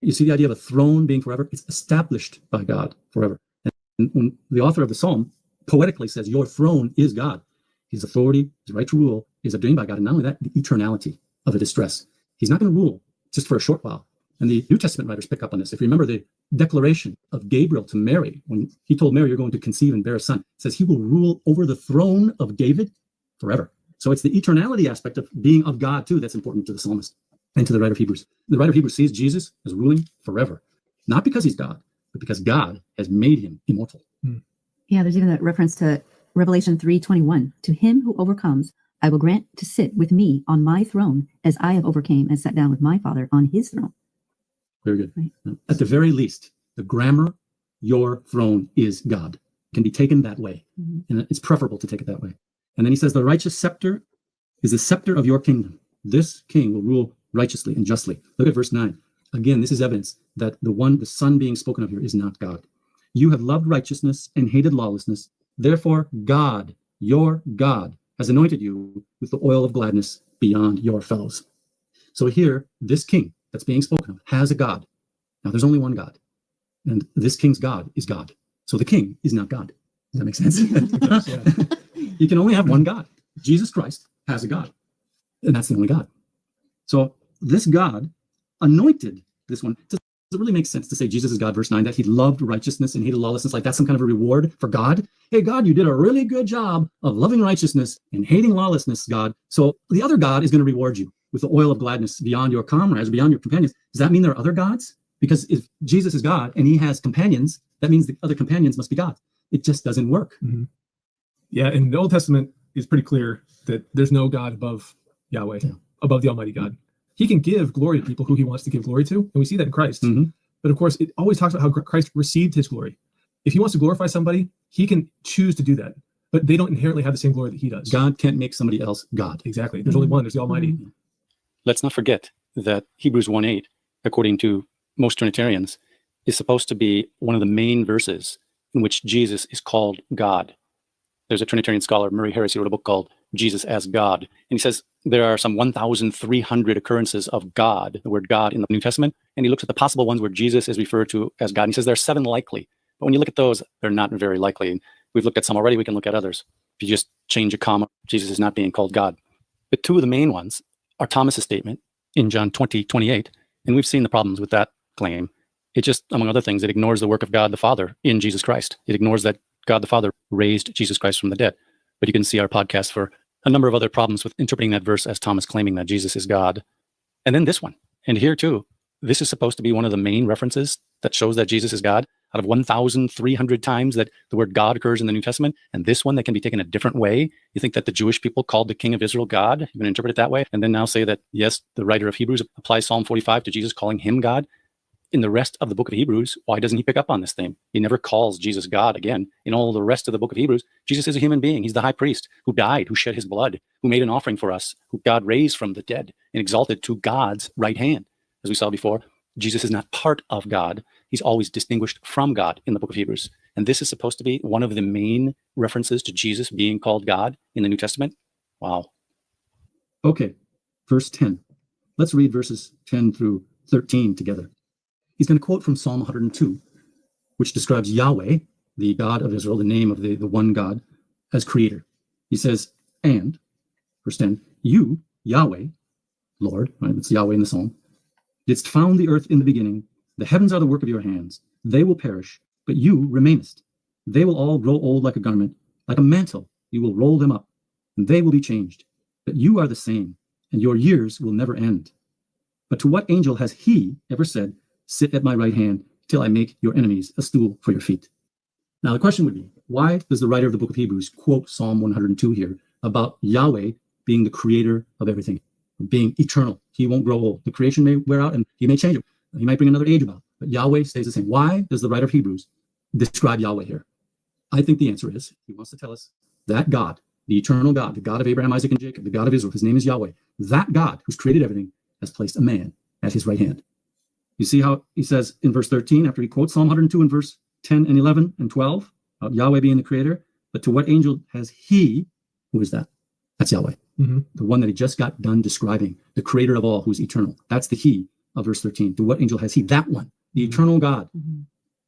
You see the idea of a throne being forever? It's established by God forever. And when the author of the psalm poetically says, your throne is God, his authority, his right to rule is ordained by God. And not only that, the eternality of a distress. He's not going to rule just for a short while. And the New Testament writers pick up on this. If you remember the declaration of Gabriel to Mary, when he told Mary, you're going to conceive and bear a son, it says he will rule over the throne of David forever. So it's the eternality aspect of being of God too that's important to the psalmist and to the writer of Hebrews. The writer of Hebrews sees Jesus as ruling forever, not because he's God, but because God has made him immortal. Yeah, there's even a reference to Revelation 3:21. To him who overcomes, I will grant to sit with me on my throne as I have overcame and sat down with my Father on his throne. Very good. Right. At the very least, the grammar, your throne is God, can be taken that way. Mm-hmm. And it's preferable to take it that way. And then he says, the righteous scepter is the scepter of your kingdom. This king will rule righteously and justly. Look at verse 9. Again, this is evidence that the son being spoken of here is not God. You have loved righteousness and hated lawlessness. Therefore, God, your God, has anointed you with the oil of gladness beyond your fellows. So here, this king that's being spoken of has a God. Now, there's only one God. And this king's God is God. So the king is not God. Does that make sense? You can only have one God. Jesus Christ has a God. And that's the only God. So this God anointed this one. Does it really make sense to say Jesus is God, verse 9, that he loved righteousness and hated lawlessness? Like that's some kind of a reward for God? Hey, God, you did a really good job of loving righteousness and hating lawlessness, God. So the other God is going to reward you with the oil of gladness beyond your comrades, beyond your companions. Does that mean there are other gods? Because if Jesus is God and he has companions, that means the other companions must be God. It just doesn't work. Mm-hmm. Yeah, and the Old Testament is pretty clear that there's no God above Yahweh, above the Almighty God. He can give glory to people who he wants to give glory to, and we see that in Christ. Mm-hmm. But of course, it always talks about how Christ received his glory. If he wants to glorify somebody, he can choose to do that, but they don't inherently have the same glory that he does. God can't make somebody else God. Exactly. There's only one. There's the Almighty. Mm-hmm. Let's not forget that Hebrews 1:8, according to most Trinitarians, is supposed to be one of the main verses in which Jesus is called God. There's a Trinitarian scholar, Murray Harris, who wrote a book called Jesus as God. And he says there are some 1,300 occurrences of God, the word God in the New Testament. And he looks at the possible ones where Jesus is referred to as God. And he says there are 7 likely. But when you look at those, they're not very likely. And we've looked at some already. We can look at others. If you just change a comma, Jesus is not being called God. But 2 of the main ones are Thomas's statement in John 20:28. And we've seen the problems with that claim. It just, among other things, it ignores the work of God the Father in Jesus Christ. It ignores that God the Father raised Jesus Christ from the dead. But you can see our podcast for a number of other problems with interpreting that verse as Thomas claiming that Jesus is God. And then this one. And here too, this is supposed to be one of the main references that shows that Jesus is God out of 1,300 times that the word God occurs in the New Testament. And this one that can be taken a different way. You think that the Jewish people called the King of Israel God? You're going to interpret it that way. And then now say that, yes, the writer of Hebrews applies Psalm 45 to Jesus calling him God. in the rest of the book of Hebrews, why doesn't he pick up on this theme? He never calls Jesus God again. In all the rest of the book of Hebrews, Jesus is a human being. He's the high priest who died, who shed his blood, who made an offering for us, who God raised from the dead and exalted to God's right hand. As we saw before, Jesus is not part of God. He's always distinguished from God in the book of Hebrews. And this is supposed to be one of the main references to Jesus being called God in the New Testament. Wow. Okay, verse 10. Let's read verses 10 through 13 together. He's going to quote from Psalm 102, which describes Yahweh, the God of Israel, the name of the one God, as creator. He says, and, verse 10, you, Yahweh, Lord, right, it's Yahweh in the psalm, didst found the earth in the beginning. The heavens are the work of your hands. They will perish, but you remainest. They will all grow old like a garment. Like a mantle, you will roll them up, and they will be changed. But you are the same, and your years will never end. But to what angel has he ever said, sit at my right hand till I make your enemies a stool for your feet? Now, the question would be, why does the writer of the book of Hebrews quote Psalm 102 here about Yahweh being the creator of everything, being eternal? He won't grow old. The creation may wear out and he may change it. He might bring another age about, but Yahweh stays the same. Why does the writer of Hebrews describe Yahweh here? I think the answer is he wants to tell us that God, the eternal God, the God of Abraham, Isaac, and Jacob, the God of Israel, his name is Yahweh. That God who's created everything has placed a man at his right hand. You see how he says in verse 13, after he quotes Psalm 102 in verse 10 and 11 and 12, about Yahweh being the creator, but to what angel has he, who is that? That's Yahweh, the one that he just got done describing, the creator of all, who's eternal. That's the he of verse 13. To what angel has he, that one, the eternal God?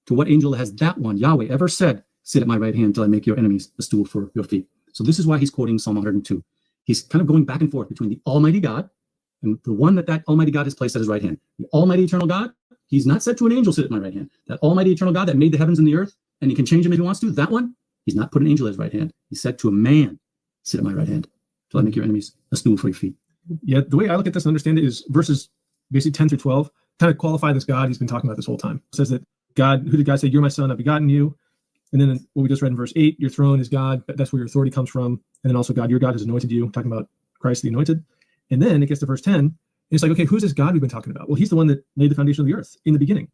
To what angel has that one, Yahweh, ever said, sit at my right hand till I make your enemies a stool for your feet? So this is why he's quoting Psalm 102. He's kind of going back and forth between the Almighty God and the one that Almighty God has placed at his right hand. The Almighty eternal God, he's not said to an angel, sit at my right hand. That Almighty eternal God that made the heavens and the earth, and he can change them if he wants to, that one, he's not put an angel at his right hand. He said to a man, sit at my right hand till I make your enemies a stool for your feet. Yeah, the way I look at this and understand it is verses basically 10 through 12 kind of qualify this God he's been talking about this whole time. It says that God, who did God say, you're my son, I've begotten you. And then what we just read in verse 8, your throne is God, that's where your authority comes from. And then also God, your God has anointed you, talking about Christ the anointed. And then it gets to verse 10, and it's like, okay, who's this God we've been talking about? Well, he's the one that laid the foundation of the earth in the beginning.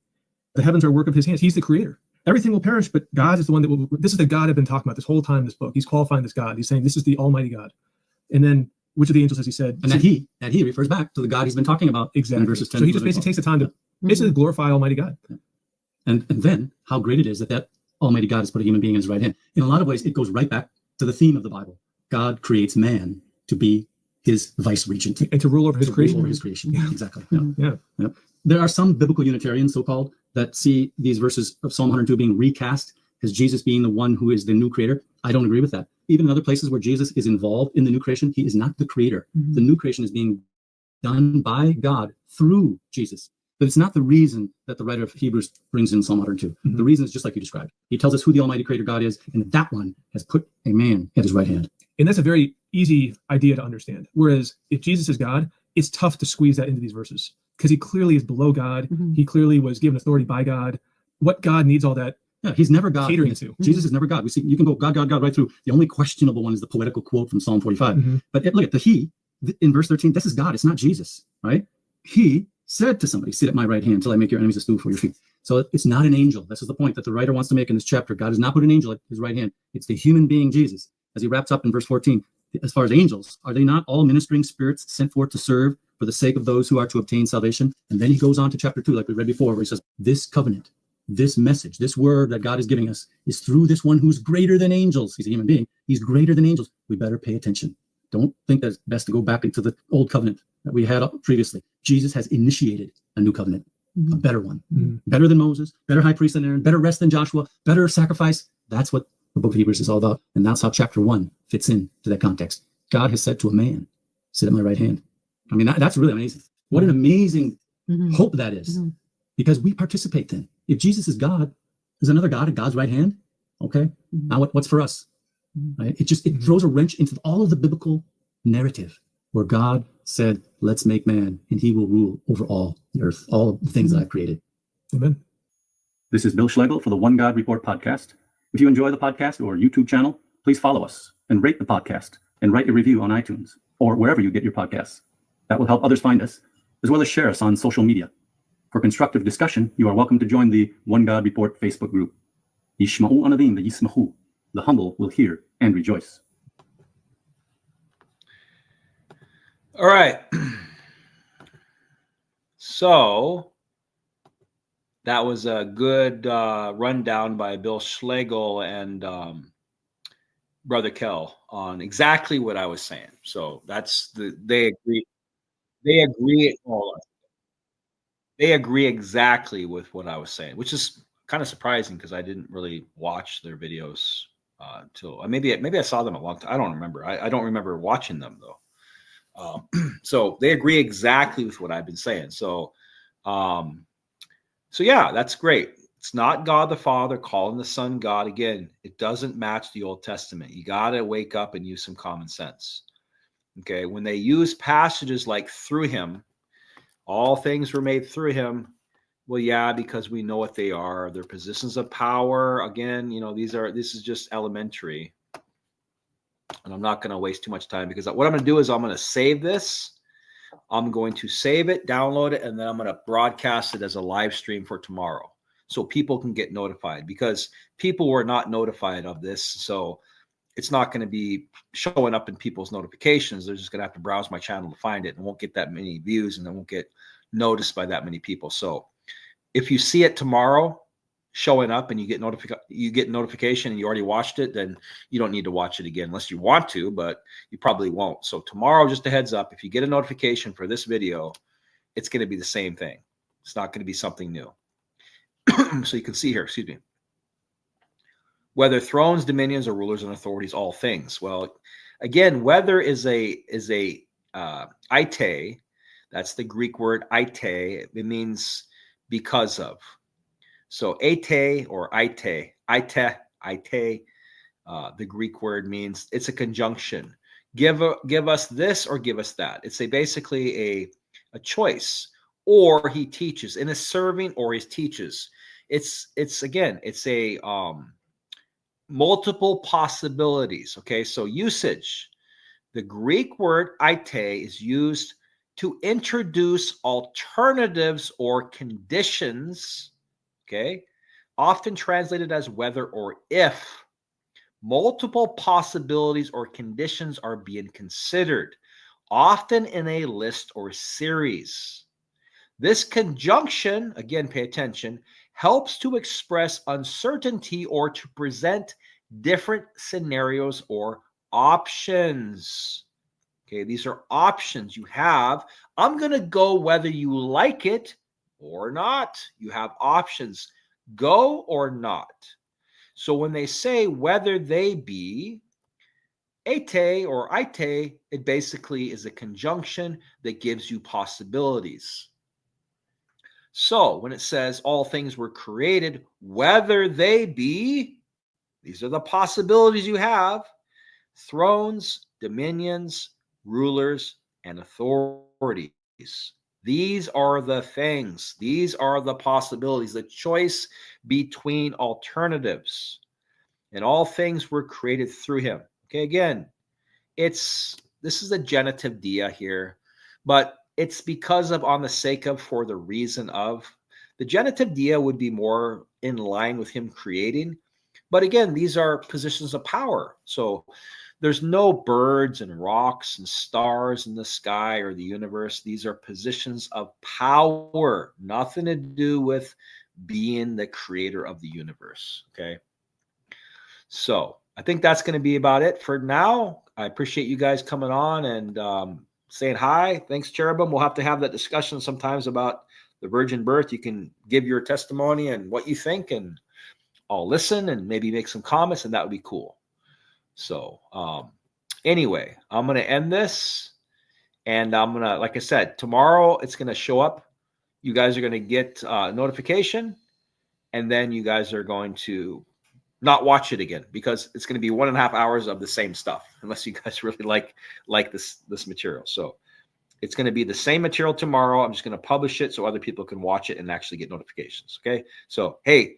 The heavens are a work of his hands. He's the creator. Everything will perish, but God is the one that will, this is the God I've been talking about this whole time in this book. He's qualifying this God. He's saying this is the Almighty God. And then which of the angels has he said? And that he refers back to the God he's been talking about. Exactly. In verses 10. So he just basically takes the time to basically glorify Almighty God. And then how great it is that Almighty God has put a human being in his right hand. In a lot of ways, it goes right back to the theme of the Bible. God creates man to be his vice regent. And to rule over his creation. Over his creation. Yeah. Exactly. Yeah. There are some biblical Unitarians, so-called, that see these verses of Psalm 102 being recast as Jesus being the one who is the new creator. I don't agree with that. Even in other places where Jesus is involved in the new creation, he is not the creator. The new creation is being done by God through Jesus. But it's not the reason that the writer of Hebrews brings in Psalm 102. The reason is just like you described. He tells us who the Almighty Creator God is, and that one has put a man at his right hand. And that's a very easy idea to understand. Whereas if Jesus is God, it's tough to squeeze that into these verses because he clearly is below God. He clearly was given authority by God. What God needs all that? Yeah, he's never God. Catering to. Jesus is never God. We see you can go God, God, God right through. The only questionable one is the poetical quote from Psalm 45. But look at the he in verse 13. This is God. It's not Jesus, right? He said to somebody, sit at my right hand till I make your enemies a stool for your feet. So it's not an angel. This is the point that the writer wants to make in this chapter. God has not put an angel at his right hand. It's the human being, Jesus. As he wraps up in verse 14, as far as angels, are they not all ministering spirits sent forth to serve for the sake of those who are to obtain salvation? And then he goes on to chapter 2, like we read before, where he says, this covenant, this message, this word that God is giving us is through this one who's greater than angels. He's a human being. He's greater than angels. We better pay attention. Don't think that it's best to go back into the old covenant that we had previously. Jesus has initiated a new covenant, a better one, better than Moses, better high priest than Aaron, better rest than Joshua, better sacrifice. That's what the book of Hebrews is all about. And that's how chapter 1 fits into that context. God has said to a man, sit at my right hand. I mean, that's really amazing. What an amazing hope that is, because we participate then. If Jesus is God, there's another God at God's right hand. Okay. Now what's for us? Right? It throws a wrench into all of the biblical narrative where God said, let's make man and he will rule over all the earth, all of the things that I've created. Amen. This is Bill Schlegel for the One God Report podcast. If you enjoy the podcast or YouTube channel, please follow us and rate the podcast and write a review on iTunes or wherever you get your podcasts. That will help others find us, as well as share us on social media. For constructive discussion, you are welcome to join the One God Report Facebook group. Yishma'u anavim v'yismachu. The humble will hear and rejoice. All right. So that was a good rundown by Bill Schlegel and Brother Kell on exactly what I was saying. So they agree. They agree. They agree exactly with what I was saying, which is kind of surprising because I didn't really watch their videos until maybe I saw them a long time. I don't remember. I don't remember watching them though. So they agree exactly with what I've been saying. So yeah, that's great. It's not God the Father calling the Son God. Again, it doesn't match the Old Testament. You got to wake up and use some common sense. Okay, when they use passages like through him, all things were made through him. Well, yeah, because we know what they are. They're positions of power. Again, this is just elementary. And I'm not going to waste too much time because what I'm going to do is I'm going to save this. I'm going to save it, download it, and then I'm going to broadcast it as a live stream for tomorrow so people can get notified because people were not notified of this. So it's not going to be showing up in people's notifications. They're just going to have to browse my channel to find it and won't get that many views and it won't get noticed by that many people. So if you see it tomorrow showing up and you get notification and you already watched it, then you don't need to watch it again unless you want to, but you probably won't. So tomorrow, just a heads up, if you get a notification for this video, it's going to be the same thing. It's not going to be something new. So you can see here, excuse me. Whether thrones, dominions, or rulers and authorities, all things. Well, again, whether is a ite. That's the Greek word ite. It means because of. So ete or ite, the Greek word means it's a conjunction. Give us this or give us that. It's basically a choice. Or he teaches, in a serving or he teaches. It's a multiple possibilities. Okay, so usage. The Greek word ite is used to introduce alternatives or conditions. Okay, often translated as whether or if. Multiple possibilities or conditions are being considered, often in a list or series. This conjunction, again, pay attention, helps to express uncertainty or to present different scenarios or options. Okay, these are options you have. I'm going to go whether you like it or not. You have options, go or not. So when they say whether they be, ete or ite, it basically is a conjunction that gives you possibilities. So when it says all things were created, whether they be, these are the possibilities you have, thrones, dominions, rulers, and authorities. These are the things. These are the possibilities, the choice between alternatives. And all things were created through him. Okay, again, this is a genitive dia here, but it's because of, on the sake of, for the reason of. The genitive dia would be more in line with him creating. But again, these are positions of power. So there's no birds and rocks and stars in the sky or the universe. These are positions of power, nothing to do with being the creator of the universe. Okay. So I think that's going to be about it for now. I appreciate you guys coming on and saying hi. Thanks, Cherubim. We'll have to have that discussion sometimes about the virgin birth. You can give your testimony and what you think, and I'll listen and maybe make some comments, and that would be cool. So anyway, I'm going to end this, and I'm going to, like I said, tomorrow it's going to show up. You guys are going to get a notification, and then you guys are going to not watch it again because it's going to be 1.5 hours of the same stuff, unless you guys really like this material. So it's going to be the same material tomorrow. I'm just going to publish it so other people can watch it and actually get notifications. Okay. So, hey,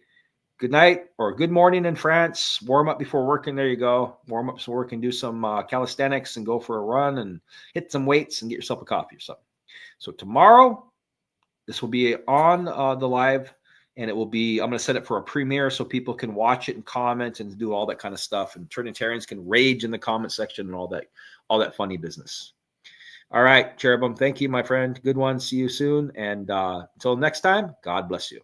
good night or good morning in France. Warm up before work, and there you go. Warm up so work and do some calisthenics and go for a run and hit some weights and get yourself a coffee or something. So tomorrow, This will be on the live, and it will be, I'm going to set it for a premiere so people can watch it and comment and do all that kind of stuff. And Trinitarians can rage in the comment section and all that funny business. All right, Cherubim, thank you, my friend. Good one. See you soon. And until next time, God bless you.